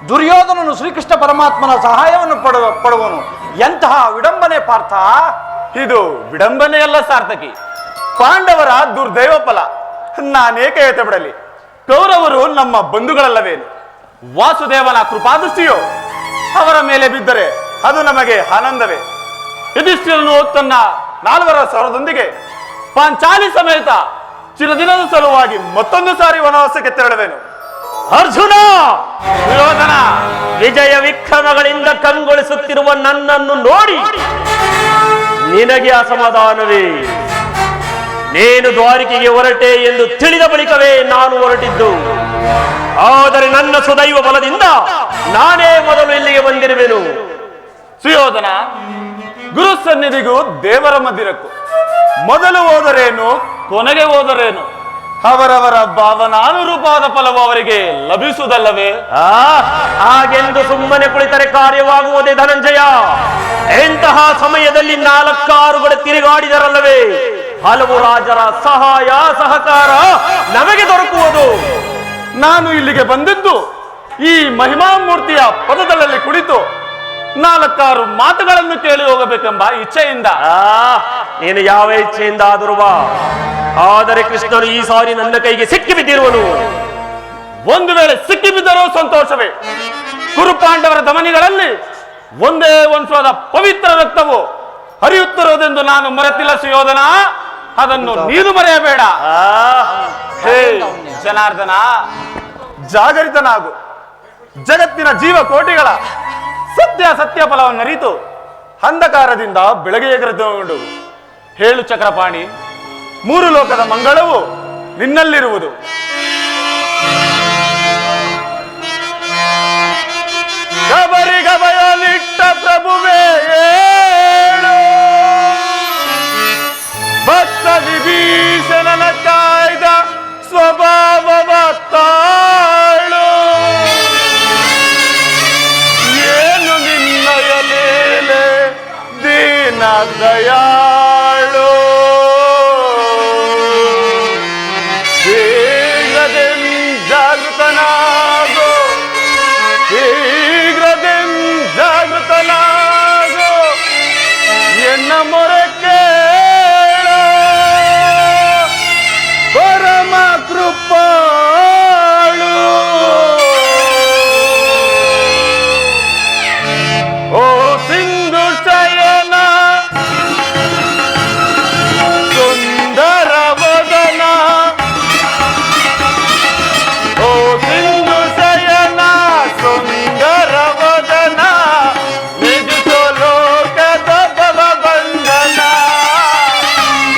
S3: ದುರ್ಯೋಧನನು ಶ್ರೀಕೃಷ್ಣ ಪರಮಾತ್ಮನ ಸಹಾಯವನ್ನು ಪಡುವನು. ಎಂತಹ ವಿಡಂಬನೆ ಪಾರ್ಥ!
S1: ಇದು ವಿಡಂಬನೆಯಲ್ಲ ಸಾರ್ಥಕಿ, ಪಾಂಡವರ ದುರ್ದೈವ ಫಲ. ನಾನೇಕೆ ಏತ ಬಿಡಲಿ? ಕೌರವರು ನಮ್ಮ ಬಂಧುಗಳಲ್ಲವೇನು? ವಾಸುದೇವನ ಕೃಪಾದೃಷ್ಟಿಯೋ ಅವರ ಮೇಲೆ ಬಿದ್ದರೆ ಅದು ನಮಗೆ ಆನಂದವೇ. ಯುಧಿಷ್ಠಿರನು ತನ್ನ 4 ಸಹೋದರರೊಂದಿಗೆ ಪಾಂಚಾಲಿ ಸಮೇತ ಚಿರದಿನದ ಸಲುವಾಗಿ ಮತ್ತೊಂದು ಸಾರಿ ವನವಾಸಕ್ಕೆ ತೆರಳುವೆನು.
S4: ಅರ್ಜುನ,
S1: ದುರ್ಯೋಧನ,
S4: ವಿಜಯ ವಿಕ್ರಮಗಳಿಂದ ಕಂಗೊಳಿಸುತ್ತಿರುವ ನನ್ನನ್ನು ನೋಡಿ ನಿನಗೆ ಅಸಮಾಧಾನವೇ? ನೀನು ದ್ವಾರಿಕೆಗೆ ಹೊರಟೆ ಎಂದು ತಿಳಿದ ಬಳಿಕವೇ ನಾನು ಹೊರಟಿದ್ದು. ಆದರೆ ನನ್ನ ಸುದೈವ ಬಲದಿಂದ ನಾನೇ ಮೊದಲು ಇಲ್ಲಿಗೆ ಬಂದಿರುವೆನು.
S1: ಸುಯೋಧನ, ಗುರು ಸನ್ನಿಧಿಗೂ ದೇವರ ಮಂದಿರಕ್ಕೂ ಮೊದಲು ಹೋದರೇನು, ಕೊನೆಗೆ ಹೋದರೇನು? ಅವರವರ ಭಾವನಾನುರೂಪವಾದ ಫಲವು ಅವರಿಗೆ ಲಭಿಸುವುದಲ್ಲವೇ?
S4: ಹಾಗೆಂದು ಸುಮ್ಮನೆ ಕುಳಿತರೆ ಕಾರ್ಯವಾಗುವುದೇ ಧನಂಜಯ? ಎಂತಹ ಸಮಯದಲ್ಲಿ 4-6 ಕಡೆ ತಿರುಗಾಡಿದರಲ್ಲವೇ ಹಲವು ರಾಜರ ಸಹಾಯ ಸಹಕಾರ ನಮಗೆ ದೊರಕುವುದು.
S1: ನಾನು ಇಲ್ಲಿಗೆ ಬಂದಿದ್ದು ಈ ಮಹಿಮಾಮೂರ್ತಿಯ ಪದದಲ್ಲಿ ಕುಳಿತು 4-6 ಮಾತುಗಳನ್ನು ಕೇಳಿ ಹೋಗಬೇಕೆಂಬ ಇಚ್ಛೆಯಿಂದ.
S4: ನೀನು ಯಾವ ಇಚ್ಛೆಯಿಂದ ಆದರೂ ಬಾ, ಆದರೆ ಕೃಷ್ಣನು ಈ ಸಾರಿ ನನ್ನ ಕೈಗೆ ಸಿಕ್ಕಿ ಬಿದ್ದಿರುವನು.
S1: ಒಂದು ವೇಳೆ ಸಿಕ್ಕಿ ಬಿದ್ದರೂ ಸಂತೋಷವೇ. ಕುರುಪಾಂಡವರ ಧಮನಿಗಳಲ್ಲಿ ಒಂದೇ ವಂಶದ ಪವಿತ್ರ ರಕ್ತವು ಹರಿಯುತ್ತಿರುವುದೆಂದು ನಾನು ಮರೆತಿಲ್ಲ ಸುಯೋಧನ, ಅದನ್ನು ನೀನು ಮರೆಯಬೇಡ. ಹೇ ಜನಾರ್ದನ, ಜಾಗರಿತನಾಗು. ಜಗತ್ತಿನ ಜೀವಕೋಟಿಗಳ ಸತ್ಯ ಫಲವನ್ನು ಅರಿತು ಅಂಧಕಾರದಿಂದ ಬೆಳಗ್ಗೆ ಎಗರೆದುಕೊಂಡು ಹೇಳು ಚಕ್ರಪಾಣಿ, 3 ಲೋಕದ ಮಂಗಳವು ನಿನ್ನಲ್ಲಿರುವುದು. ಗಬರಿಗ ಬಯಲಿಟ್ಟ ಪ್ರಭುವೇ ಏಳು, ಭಕ್ತ ವಿಭೀಷಣನ ಕಾಯ್ದ ಸ್ವಭಾವವ ತಾಳು. ಏನು ನಿನ್ನಯ ಲೀಲೆ ದೀನ ದಯಾಳು. ಶೀಘ್ರದೆಂ ಜಾಗೃತನಾಗೋ, ಶೀಘ್ರದೆಂ ಜಾಗೃತನಾಗೋ, ಎನ್ನ ಮೊರೆ ಕೇಳು ಪರಮ ಕೃಪಾಳು. ಓ ಸಿಂಧು ಶಯನ ಸುಂದರ ವದನ, ಓ ಸಿಂಧು ಶಯನ ಸುಂದರ ವದನ, ನಿಗಿಸೋ ಲೋಕದ ಭವ ಬಂಧನ,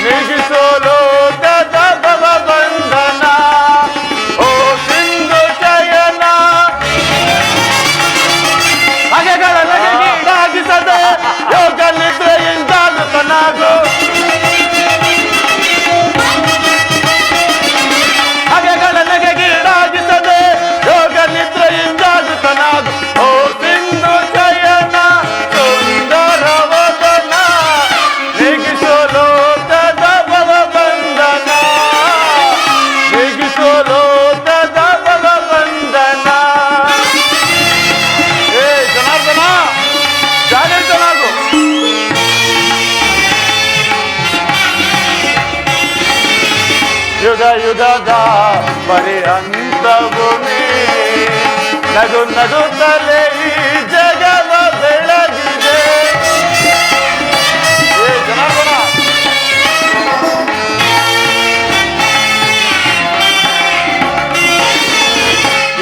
S1: ನಿಗಿಸೋ ಲೋಕದ ಭವ ಬಂಧನ. ಓ ಸಿಂಧು ಶಯನ ಹಗೆಗಳ ನಗೆಗೀಡಾಗಿಸದೆ ಯೋಗ ನಿದ್ರೆಯಿಂದಾಗುತ್ತನಾಗೋ, ಹಗೆಗಳ ನಗೆಗೀಡಾಗಿಸದೆ ಯೋಗ ನಿದ್ರೆಯಿಂದಾಗುತ್ತನಾಗೋ. ಓ ಸಿಂಧು ಶಯನ ಸುಂದರ ವದನ, ನಿಗಿಸೋ ಲೋಕದ ಭವ ಬಂಧನ, ನಿಗಿಸೋ ಲೋಕದ ಭವ ಬಂಧನ. ಏ ಜನಾರ್ದನ, ಜಾಗರಿತನಾಗು. ಯುಗ ಯುಗದ ಪರ್ಯಂತವು ನೀ ನಗು ನಗುತ್ತಲೇ ಈ ಜಗವ ಬೆಳಗಿದೆ. ಏ ಜನಾರ್ದನ,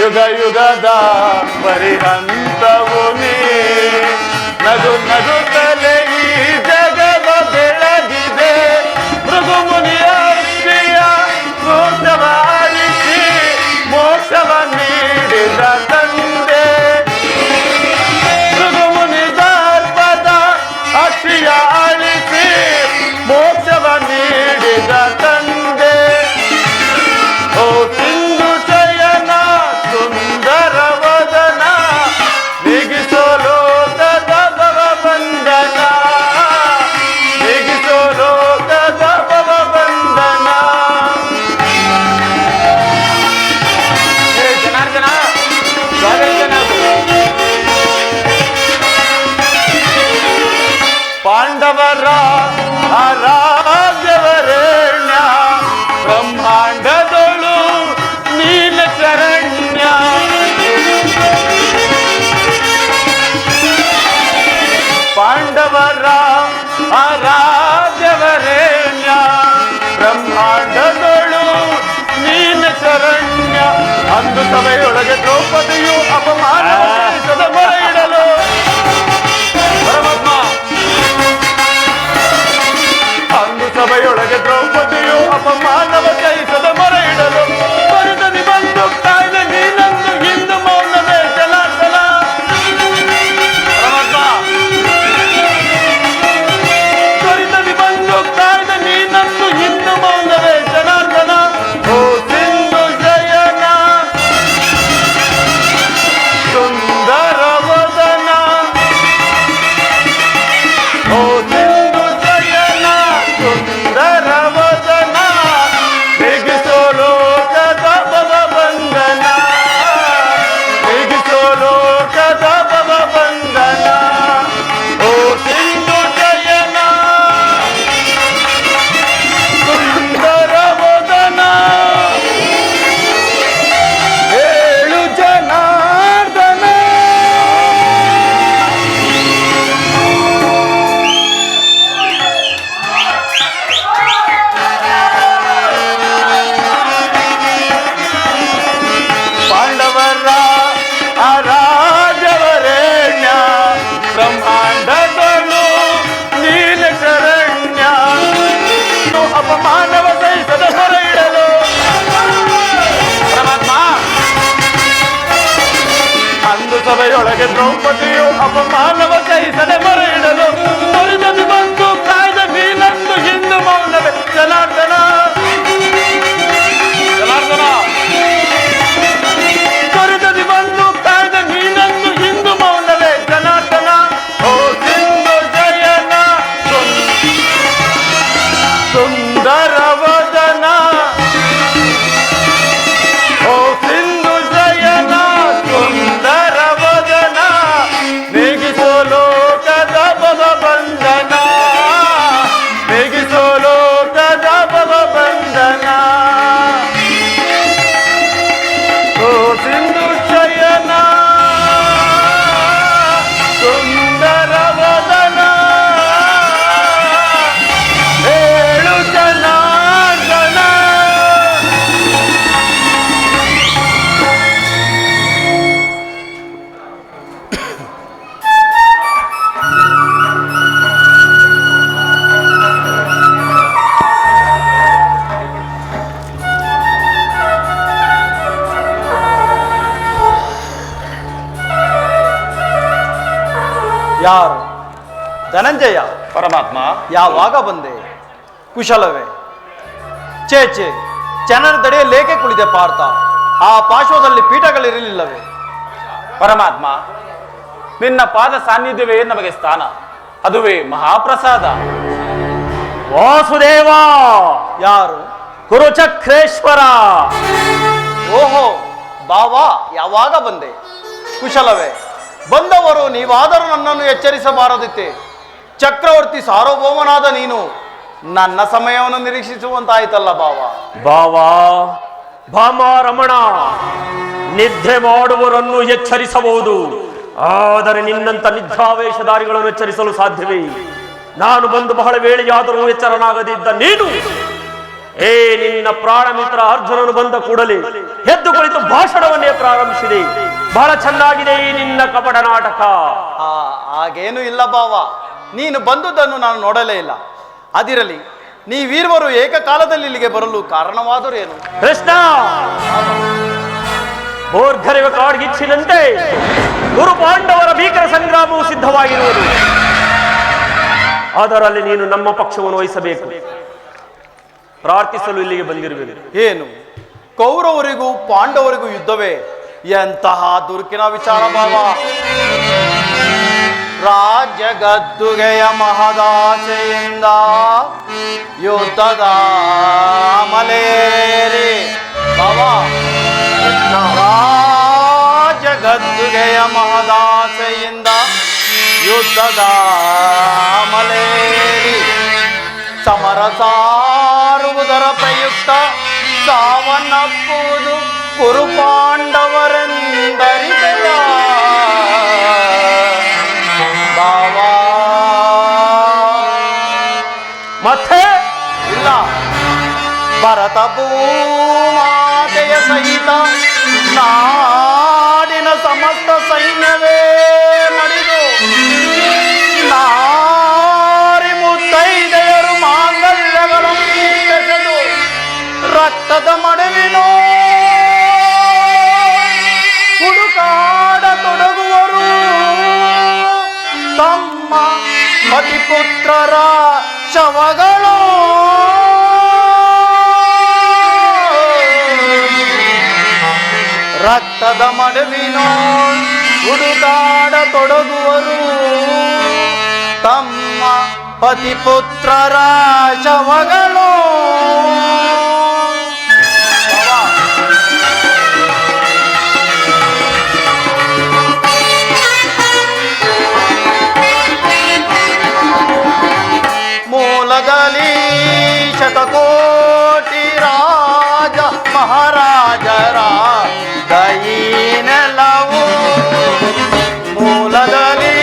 S1: ಯುಗ ಯುಗದ ಪರ್ಯಂತವು ನೀ ನಗು ನಗುತ್ತಲೇ ಈ ಜಗವ ಬೆಳಗಿದೆ. ಭೃಗು ಮುನಿಯ ಶ್ರೀಯ ಮೋಕ್ಷವ ಅಳಿಸಿ ಮೋಕ್ಷವ ನೀಡಿದ ತಂದೆ, ಭೃಗು ಮುನಿ ದರ್ಪದ ಅಕ್ಷಿಯ ಅಳಿಸಿ ಮೋಕ್ಷವ ನೀಡಿದ ತಂದೆ. ಓ ಸಿಂಧು ಶಯನ ಸುಂದರ ವದನ, ನಿಗಿಸೋ ಲೋಕದ ಭವ ಬಂಧನ, ನಿಗಿಸೋ ಲೋಕದ ಭವ ಬಂಧನ. ಸಭೆಯೊಳಗೆ ದ್ರೌಪದಿಯು ಅಪಮಾನ ಮೊರೆ ಇಡಲು ಪರಮಾತ್ಮ ಅಂದು ಸಭೆಯೊಳಗೆ ದ್ರೌಪದಿಯು ಅಪಮಾನವ ಜಯಿಸದ ಮೊರೆ ಇಡಲು ಬರುತ್ತದೆ ಬಂದು ಕಾಯ್ದೆ ನೀನಂದು ಹಿಂದು ಮೌನವೇ ಜಲಾರ್ದನ ಪರಮಾತ್ಮ ಬರುತ್ತದೆ ಬಂದು ಕಾಯ್ದೆ ನೀನಂದು ಹಿಂದು ಮೌನವೇ ಜನಾರ್ದನ ಓ ಸಿಂಧು ಜಯನ ಸುಂದರ ವದನ ಓ ಸಿಂಧು ಜಯನ ಸುಂದರ ವದನ ಬಿಗಿಸೋ ಲೋಕದ ಭವ ಬಂಧನ ಬಿಗಿಸೋ ಲೋಕದ ಭವ ಬಂಧನ ಓ ಸಿಂಧು ಜಯನ ಸುಂದರ ವದನ ಹೇಳು ಜನಾರ್ದನ ಪಾಂಡವರ ರಾಜವರೇಣ್ಯ ಬ್ರಹ್ಮಾಂಡಗಳು ನೀಲ ಶರಣ್ಯ ಅಪಮಾನವ ಸಹಿಸದ ಹೊರ ಇಡಲು ಪರಮಾತ್ಮ ಅಂದು ಸಭೆಯೊಳಗೆ ದ್ರೌಪದಿಯು ಅಪಮಾನವ ಸಹಿಸದೆ ಮೊರೆ ಇಡಲು ತೊರೆದು ಬಂದು ಕಾಯ್ದ ನೀನಂದು ಹಿಂದು ಮೌನವೇ ಜನಾರ್ದನ ಜನಾರ್ದನ ತೊರೆದು ಬಂದು ಕಾಯ್ದ ನೀನಂದು ಹಿಂದು ಮೌನವೇ ಜನಾರ್ದನ ಓ ಸಿಂಧು ಜಯನ ಸುಂದರ ವದನ ಓ ಸಿಂಧು ಜಯನ ಸುಂದರ ವದನ ನೀಗಿಸೋ ಲೋಕದ ಭವ ಬಂಧನ ನೀಗಿಸೋ ಲೋಕದ ಭವ ಬಂಧನ ಓ ಸಿಂಧು ಜಯನ ಸುಂದರ ವದನ ಹೇಳು ಜನಾರ್ದನ ಯಾರು ಧನಂಜಯ
S3: ಪರಮಾತ್ಮ
S1: ಯಾವಾಗ ಬಂದೆ ಕುಶಲವೇ ಚೇಚೆ ಜನರ ದಡೆಯಲ್ಲೇಕೆ ಕುಳಿದೆ ಪಾರ್ಥ ಆ ಪಾರ್ಶ್ವದಲ್ಲಿ ಪೀಠಗಳಿರಲಿಲ್ಲವೇ
S3: ಪರಮಾತ್ಮ ನಿನ್ನ ಪಾದ ಸಾನ್ನಿಧ್ಯವೇ ನಮಗೆ ಸ್ಥಾನ, ಅದುವೇ ಮಹಾಪ್ರಸಾದ.
S4: ವಾಸುದೇವ
S1: ಯಾರು
S4: ಕುರುಚಕ್ರೇಶ್ವರ.
S1: ಓಹೋ ಬಾವಾ ಯಾವಾಗ ಬಂದೆ ಕುಶಲವೇ ಬಂದವರು ನೀವಾದರೂ ನನ್ನನ್ನು ಎಚ್ಚರಿಸಬಾರದಿತ್ತೆ. ಚಕ್ರವರ್ತಿ ಸಾರ್ವಭೌಮನಾದ ನೀನು ನನ್ನ ಸಮಯವನ್ನು ನಿರೀಕ್ಷಿಸುವಂತಾಯ್ತಲ್ಲ ಬಾವಾ.
S4: ಬಾವಾ ಭಾಮ ರಮಣ, ನಿದ್ರೆ ಮಾಡುವವರನ್ನು ಎಚ್ಚರಿಸಬಹುದು, ಆದರೆ ನಿನ್ನಂತ ನಿದ್ರಾವೇಶಧಾರಿಗಳನ್ನು ಎಚ್ಚರಿಸಲು ಸಾಧ್ಯವೇ? ನಾನು ಬಂದು ಬಹಳ ವೇಳೆಯಾದರೂ ಎಚ್ಚರನಾಗದಿದ್ದ ನೀನು ನಿನ್ನ ಪ್ರಾಣ ಮಿತ್ರ ಅರ್ಜುನನು ಬಂದ ಕೂಡಲೇ ಎದ್ದು ಕುಳಿತು ಭಾಷಣವನ್ನೇ ಪ್ರಾರಂಭಿಸಿದೆ. ಬಹಳ ಚೆನ್ನಾಗಿದೆ ಈ ನಿನ್ನ ಕಪಟ ನಾಟಕ.
S1: ಹಾಗೇನು ಇಲ್ಲ ಬಾವ, ನೀನು ಬಂದುದನ್ನು ನಾನು ನೋಡಲೇ ಇಲ್ಲ. ಅದಿರಲಿ, ನೀವೀರ್ವರು ಏಕಕಾಲದಲ್ಲಿ ಇಲ್ಲಿಗೆ ಬರಲು ಕಾರಣವಾದರೂ ಏನು?
S4: ಕೃಷ್ಣ, ಬೋರ್ಗರೆವ ಕಾಡ್ಗಿಚ್ಚಿನಂತೆ ಗುರು ಪಾಂಡವರ ಭೀಕರ ಸಂಗ್ರಾಮವು ಸಿದ್ಧವಾಗಿರುವುದು. ಅದರಲ್ಲಿ ನೀನು ನಮ್ಮ ಪಕ್ಷವನ್ನು ವಹಿಸಬೇಕು. ಪ್ರಾರ್ಥಿಸಲು ಇಲ್ಲಿಗೆ ಬಂದಿರುವೆ.
S1: ಏನು ಕೌರವರಿಗೂ ಪಾಂಡವರಿಗೂ ಯುದ್ಧವೇ? ಎಂತಹ ದುರ್ಕಿನ ವಿಚಾರ ಬಾವ. ರಾಜ್ಯ ಗದ್ದುಗೆಯ ಮಹದಾಸೆಯಿಂದ ಯುದ್ಧದ ಮಲೇರಿ ಬಾವ. ರಾಜ್ಯ ಗದ್ದುಗೆಯ ಮಹದಾಸೆಯಿಂದ ಯುದ್ಧದ ಮಲೇರಿ ಸಮರ ಸಾರುವುದರ ಪ್ರಯುಕ್ತ ಸಾವನ್ನಪ್ಪುವುದು ಕುರು ಪಾಂಡವರೆಂದರಿದೆಯ ಬಾವಾ.
S4: ಮತ್ತೆ
S1: ಇಲ್ಲ, ಭರತ ಭೂಮಾತೆಯ ಸಹಿತ ನಾಡಿನ ಸಮಸ್ತ ಸೈನ್ಯವೇ ಮಡಿದು ನಾರಿ ಮುತ್ತೈದೆಯರು ಮಾಂಗಲ್ಯಗಳನ್ನು ಬೆಸೆದು ರಕ್ತದ ಮಡುವಿನೋ ಹುಡುಕಾಡ ತೊಡಗುವರು ತಮ್ಮ ಪತಿಪುತ್ರರ ಶವಗಳು ರಕ್ತದ ಮಡುವಿನೋ ಹುಡುಕಾಡ ತೊಡಗುವರು ತಮ್ಮ ಪತಿಪುತ್ರರ ಶವಗಳು. ಮೂಲದಲ್ಲಿ ಶತಕೋಟಿ ರಾಜ ಮಹಾರಾಜರ ದೈನೆಲವು ಮೂಲದಲ್ಲಿ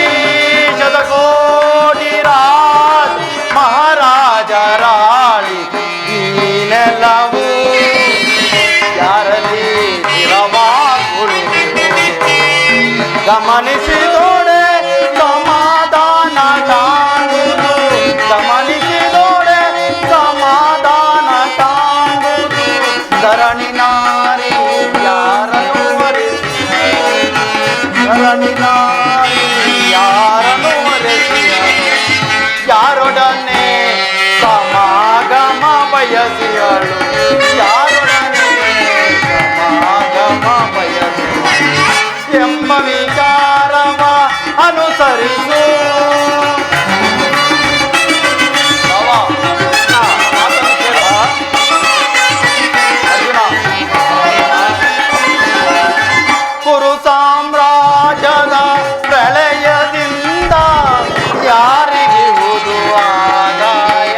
S1: ಶತಕೋಟಿ ರಾಜ ಮಹಾರಾಜರಾಳಿ ಈ ನೆಲವು ಯಾರಲ್ಲಿ ಸ್ಥಿರವಾಗುವುದು ಗಮನಿಸಿದೋಡೆ ಸಮಾಧಾನ ಕಾಣುವುದು ಗಮನಿಸಿದೋಡೆ ಸಮಾಧಾನ ಕಾಣುವುದು ಧರಣಿ ನಾರಿ ಯಾರನ್ನು ವರಿಸಿ ಧರಣಿ ನಾರಿ ಯಾರನ್ನು ವರಿಸಿ ಯಾರೊಡನೆ ಸಮಾಗಮ ಬಯಸಿಯಳು ಯಾರೊಡನೆ ಸಮಾಗಮ ಬಯಸಿಯಳು ಎಂಬ ವಿಚಾರವ ಅನುಸರಿಸು. ಕುರು ಸಾಮ್ರಾಜ್ಯದ ಪ್ರಳಯದಿಂದ ಯಾರಿಗಿರುವುದು ಆದಾಯ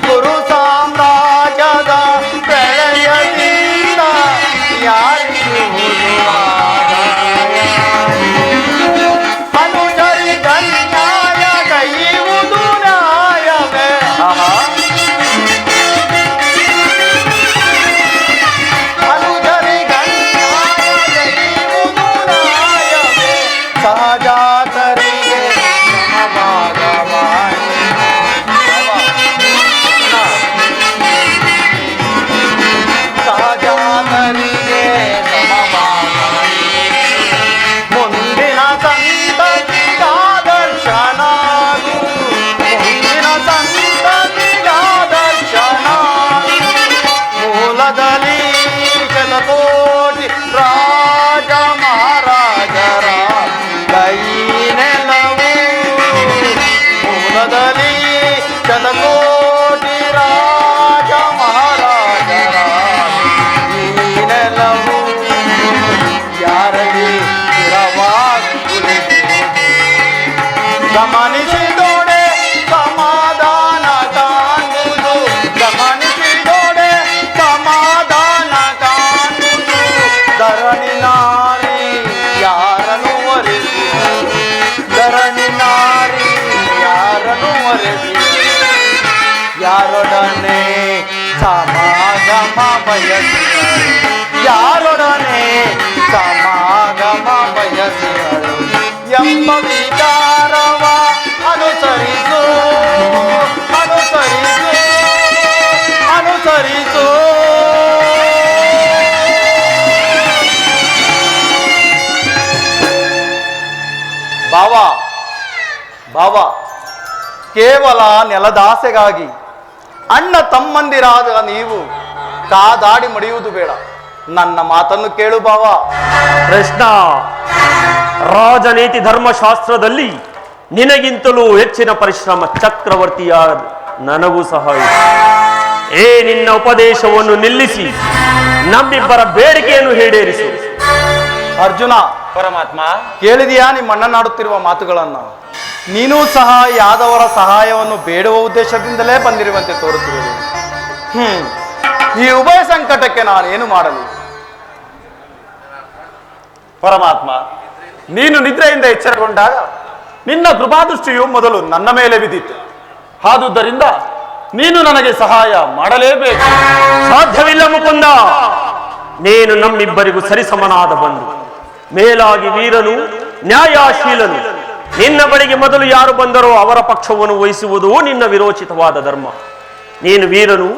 S1: ಕುರು ಸಾಮ್ರಾಜ್ಯದ ಪ್ರಳಯದಿಂದ ಯಾರಿಗಿರುವುದು ಆದಾಯ ಅನುಜರಿದ ನ್ಯಾಯ ಕೈಯುವುದು ನ್ಯಾಯವೇ ಸಹಜಾತರಿಗೆ ಸಮಭಾಗವಾಣಿ ಸಹಜಾತರಿಗೆ ಸಮಭಾಗವಾಣಿ ಮುಂದಿನ ಸಂತತಿಗಾದರ್ಶನಾಗು ಮುಂದಿನ ಸಂತತಿಗಾದರ್ಶನಾಗು ಮೂಲದಲ್ಲಿ ಶತಕೋಟಿ ರಾಜ ಮಹಾರಾಜರ ಕೈನೆಲವು ಮೂಲದಲ್ಲಿ ಶತಕೋಟಿ ರಾಜ ಮಹಾರಾಜರ ಈ ನೆಲವು ಯಾರಲ್ಲಿ ಸ್ಥಿರವಾಗಿ ಕುಳಿತಿರುವುದು ಗಮನಿಸಿದೋಡೆ ಸಮಾಧಾನ ಕಾಣುವುದು ಗಮನಿಸಿದೋಡೆ ಸಮಾಧಾನ ಕಾಣುವುದು ಧರಣಿ ನಾರಿ ಯಾರನ್ನು ವರಿಸಿ ಧರಣಿ ನಾರಿ ಯಾರನ್ನು ವರಿಸಿ ಯಾರೊಡನೆ ಸಮಾಗಮ ಬಯಸಿದರು ಯಾರೊಡನೆ ಸಮಾಗಮ ಬಯಸಿದರು ಎಂಬ ವಿಚಾರವ ಅನುಸರಿಸು ಅನುಸರಿಸು ಅನುಸರಿಸು. ಭಾವ ಭಾವ ಕೇವಲ ನೆಲದಾಸೆಗಾಗಿ ಅಣ್ಣ ತಮ್ಮಂದಿರಾದ ನೀವು ಕಾದಾಡಿ ಮಡಿಯುವುದು ಬೇಡ. ನನ್ನ ಮಾತನ್ನು ಕೇಳು ಭಾವ.
S4: ಕೃಷ್ಣ, ರಾಜನೀತಿ ಧರ್ಮಶಾಸ್ತ್ರದಲ್ಲಿ ನಿನಗಿಂತಲೂ ಹೆಚ್ಚಿನ ಪರಿಶ್ರಮ ಚಕ್ರವರ್ತಿಯಾದ ನನಗೂ ಸಹ ಇದೆ. ನಿನ್ನ ಉಪದೇಶವನ್ನು ನಿಲ್ಲಿಸಿ ನಮ್ಮಿಬ್ಬರ ಬೇಡಿಕೆಯನ್ನು ಈಡೇರಿಸು.
S1: ಅರ್ಜುನ,
S3: ಪರಮಾತ್ಮ,
S1: ಕೇಳಿದೆಯಾ ನಿಮ್ಮ ಅಣ್ಣನಾಡುತ್ತಿರುವ ಮಾತುಗಳನ್ನ? ನೀನೂ ಸಹ ಯಾದವರ ಸಹಾಯವನ್ನು ಬೇಡುವ ಉದ್ದೇಶದಿಂದಲೇ ಬಂದಿರುವಂತೆ ತೋರುತ್ತಿರುವುದು. ಈ ಉಭಯ ಸಂಕಟಕ್ಕೆ ನಾನೇನು ಮಾಡಲಿ?
S3: ಪರಮಾತ್ಮ, ನೀನು ನಿದ್ರೆಯಿಂದ ಎಚ್ಚರಗೊಂಡಾಗ ನಿನ್ನ ಕೃಪಾದೃಷ್ಟಿಯು ಮೊದಲು ನನ್ನ ಮೇಲೆ ಬಿದ್ದಿತ್ತು. ಆದುದರಿಂದ ನೀನು ನನಗೆ ಸಹಾಯ ಮಾಡಲೇಬೇಕು.
S4: ಸಾಧ್ಯವಿಲ್ಲ ಮುಕುಂದ, ನೀನು ನಮ್ಮಿಬ್ಬರಿಗೂ ಸರಿಸಮನಾದ ಬಂಧು, ಮೇಲಾಗಿ ವೀರನು, ನ್ಯಾಯಶೀಲನು. ನಿನ್ನ ಬಳಿಗೆ ಮೊದಲು ಯಾರು ಬಂದರೋ ಅವರ ಪಕ್ಷವನ್ನು ವಹಿಸುವುದು ನಿನ್ನ ವಿರೋಚಿತವಾದ ಧರ್ಮ. ನೀನು ವೀರನು,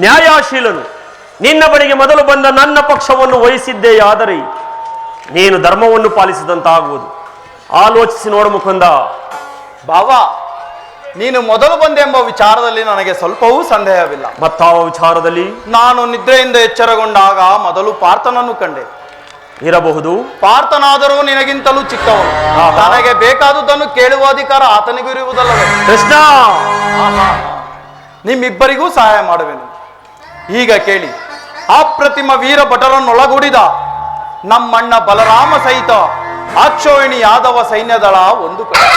S4: ನ್ಯಾಯಶೀಲನು. ನಿನ್ನ ಬಳಿಗೆ ಮೊದಲು ಬಂದ ನನ್ನ ಪಕ್ಷವನ್ನು ವಹಿಸಿದ್ದೇಯಾದರೆ ನೀನು ಧರ್ಮವನ್ನು ಪಾಲಿಸಿದಂತಾಗುವುದು. ಆಲೋಚಿಸಿ ನೋಡು ಮುಕುಂದ.
S1: ಬಾವಾ, ನೀನು ಮೊದಲು ಬಂದೆಂಬ ವಿಚಾರದಲ್ಲಿ ನನಗೆ ಸ್ವಲ್ಪವೂ ಸಂದೇಹವಿಲ್ಲ.
S4: ಮತ್ತಾವ ವಿಚಾರದಲ್ಲಿ?
S1: ನಾನು ನಿದ್ರೆಯಿಂದ ಎಚ್ಚರಗೊಂಡಾಗ ಮೊದಲು ಪಾರ್ಥನನ್ನು ಕಂಡೆ.
S4: ಇರಬಹುದು.
S1: ಪಾರ್ಥನಾದರೂ ನಿನಗಿಂತಲೂ ಚಿಕ್ಕವನು. ನನಗೆ ಬೇಕಾದುದನ್ನು ಕೇಳುವ ಅಧಿಕಾರ ಆತನಿಗೂ ಇರುವುದಲ್ಲವೇ?
S4: ಕೃಷ್ಣ,
S1: ನಿಮ್ಮಿಬ್ಬರಿಗೂ ಸಹಾಯ ಮಾಡುವೆನು. ಈಗ ಕೇಳಿ, ಅಪ್ರತಿಮ ವೀರ ಭಟರನ್ನೊಳಗೂಡಿದ ನಮ್ಮಣ್ಣ ಬಲರಾಮ ಸಹಿತ ಅಕ್ಷೋಹಿಣಿ ಯಾದವ ಸೈನ್ಯದಳ ಒಂದು ಕಡೆ.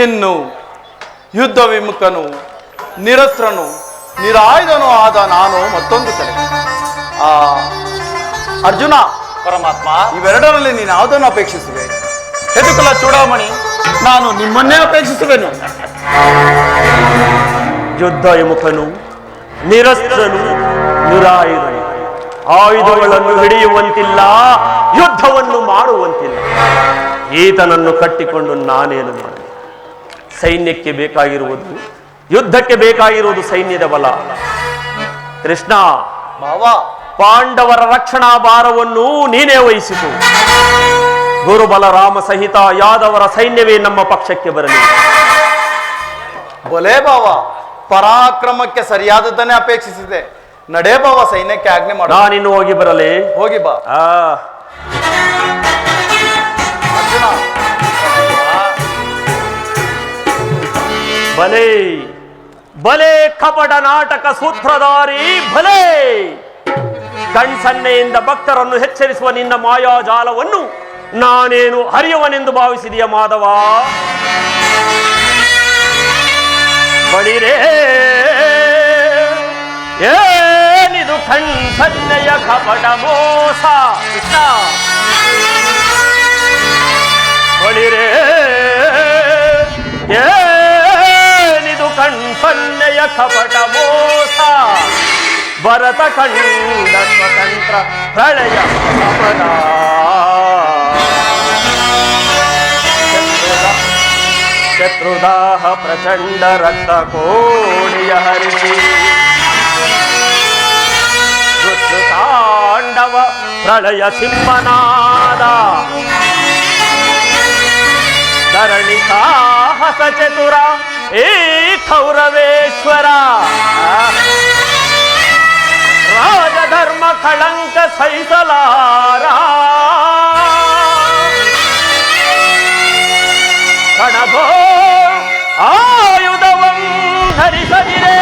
S1: ಇನ್ನು ಯುದ್ಧ ವಿಮುಖನು, ನಿರಸ್ತ್ರನು, ನಿರಾಯುಧನೂ ಆದ ನಾನು ಮತ್ತೊಂದು ಕಡೆ. ಅರ್ಜುನ,
S3: ಪರಮಾತ್ಮ,
S1: ಇವೆರಡರಲ್ಲಿ ನೀನು ಯಾವುದನ್ನು ಅಪೇಕ್ಷಿಸುವೆ?
S3: ಹೆದುಕಲ ಚೂಡಾಮಣಿ, ನಾನು ನಿಮ್ಮನ್ನೇ ಅಪೇಕ್ಷಿಸುವೆನು.
S4: ಯುದ್ಧ ವಿಮುಖನು, ನಿರಸ್ತ್ರನು, ನಿರಾಯುಧನು. ಆಯುಧಗಳನ್ನು ಹಿಡಿಯುವಂತಿಲ್ಲ, ಯುದ್ಧವನ್ನು ಮಾಡುವಂತಿಲ್ಲ. ಈತನನ್ನು ಕಟ್ಟಿಕೊಂಡು ನಾನೇನು ಮಾಡಲಿ? ಸೈನ್ಯಕ್ಕೆ ಬೇಕಾಗಿರುವುದು, ಯುದ್ಧಕ್ಕೆ ಬೇಕಾಗಿರುವುದು ಸೈನ್ಯದ ಬಲ. ಕೃಷ್ಣ,
S1: ಬಾವಾ,
S4: ಪಾಂಡವರ ರಕ್ಷಣಾ ಭಾರವನ್ನು ನೀನೇ ವಹಿಸಿತು. ಗುರುಬಲರಾಮ ಸಹಿತ ಯಾದವರ ಸೈನ್ಯವೇ ನಮ್ಮ ಪಕ್ಷಕ್ಕೆ ಬರಲಿ.
S1: ಬೊಲೆ ಬಾವ, ಪರಾಕ್ರಮಕ್ಕೆ ಸರಿಯಾದದ್ದನ್ನೇ ಅಪೇಕ್ಷಿಸಿದೆ. ನಡೆ ಬಾವ, ಸೈನ್ಯಕ್ಕೆ ಆಜ್ಞೆ ಮಾಡ.
S4: ನಾನಿನ್ನು ಹೋಗಿ ಬರಲೇ?
S1: ಹೋಗಿ ಬಾ. ಅರ್ಜುನ,
S4: ಬಲೆ ಬಲೆ ಕಪಟ ನಾಟಕ ಸೂತ್ರಧಾರಿ ಬಲೆ. ಕಣ್ಸನ್ನೆಯಿಂದ ಭಕ್ತರನ್ನು ಎಚ್ಚರಿಸುವ ನಿನ್ನ ಮಾಯಾಜಾಲವನ್ನು ನಾನೇನು ಹರಿಯುವನೆಂದು ಭಾವಿಸಿದೆಯ ಮಾಧವ? ಬಳಿರೇ, ಏನಿದು ಕಣ್ಸನ್ನೆಯ ಕಪಟ ಮೋಸ? ಕೃಷ್ಣ, ಬಳಿರೇ, ಏನಿದು ಕಣ್ಸನ್ನೆಯ ಕಪಟ ಮೋಸ? ಭರತ ಕಂಡ ಸ್ವತಂತ್ರ ಪ್ರಳಯ ಅಪದ. ಶತ್ರುದಾಹ ಪ್ರಚಂಡ ರಕ್ತ ಕೋಡಿಯ ಹರಿಸಿ ತಾಂಡವ ಪ್ರಳಯ ಸಿಂಹನಾದ. ಧರಣಿ ಸಾಹಸ ಚತುರ ಏ ಕೌರವೇಶ್ವರ. ರಾಜಧರ್ಮ ಕಳಂಕ ಸಹಿಸಲಾರ. ಕಣಭೋ ಆಯುಧವಂ ಧರಿಸದಿರೇ.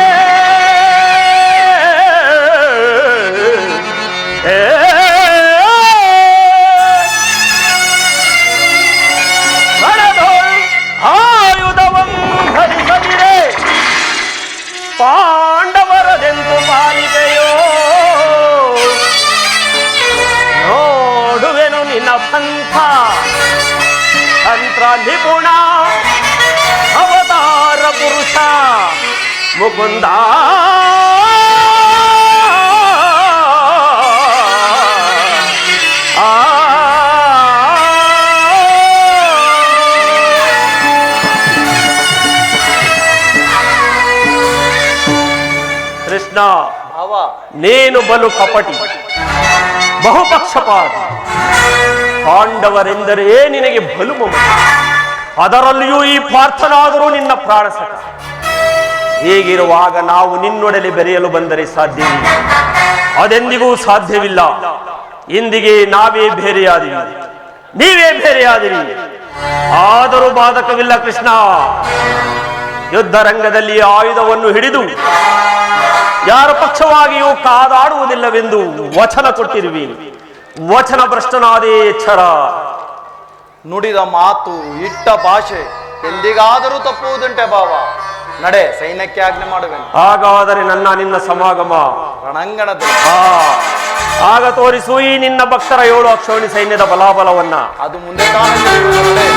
S4: ಆಯುಧವಂ ಧರಿಸದಿರೇ. ಪಾಂಡವರದೆಂದು ಪಾಲಿಕೆಯೋ ನೋಡುವೆನು ನಿನ್ನ ಪಂಥ. ತಂತ್ರ ನಿಪುಣ ಅವತಾರ ಪುರುಷ ಮುಕುಂದ. ಕೃಷ್ಣ,
S1: ಬಾವಾ,
S4: ನೀನು ಬಲು ಕಪಟಿ, ಬಹುಪಕ್ಷಪಾತಿ. ಪಾಂಡವರೆಂದರೆ ನಿನಗೆ ಬಲು ಮಮತೆ. ಅದರಲ್ಲಿಯೂ ಈ ಪಾರ್ಥನಾದರೂ ನಿನ್ನ ಪ್ರಾಣಸಕ. ಹೀಗಿರುವಾಗ ನಾವು ನಿನ್ನೊಡಲೆ ಬೆರೆಯಲು ಬಂದರೆ ಸಾಧ್ಯವಿಲ್ಲ. ಅದೆಂದಿಗೂ ಸಾಧ್ಯವಿಲ್ಲ. ಇಂದಿಗೆ ನಾವೇ ಬೇರೆಯಾದಿವಿ, ನೀವೇ ಬೇರೆಯಾದಿರಿ. ಆದರೂ ಬಾಧಕವಿಲ್ಲ ಕೃಷ್ಣ. ಯುದ್ಧ ರಂಗದಲ್ಲಿ ಆಯುಧವನ್ನು ಹಿಡಿದು ಯಾರ ಪಕ್ಷವಾಗಿಯೂ ಕಾದಾಡುವುದಿಲ್ಲವೆಂದು ವಚನ ಕೊಟ್ಟಿರುವಿ. ವಚನ ಭ್ರಷ್ಟನಾದೇ ಎಚ್ಚರ.
S1: ನುಡಿದ ಮಾತು, ಇಟ್ಟ ಭಾಷೆ ಎಂದಿಗಾದರೂ ತಪ್ಪುವುದುಂಟೆ ಬಾವ? ನಡೆ, ಸೈನ್ಯಕ್ಕೆ ಆಜ್ಞೆ ಮಾಡುವೆನು.
S4: ಹಾಗಾದರೆ ನನ್ನ ನಿನ್ನ ಸಮಾಗಮ
S1: ರಣಾಂಗಣದಲ್ಲಿ.
S4: ಆಗ ತೋರಿಸು ಈ ನಿನ್ನ ಭಕ್ತರ 7 ಅಕ್ಷೋಣಿ ಸೈನ್ಯದ ಬಲಾಬಲವನ್ನ.
S1: ಅದು ಮುಂದೆ ಕಾಣುತ್ತದೆ.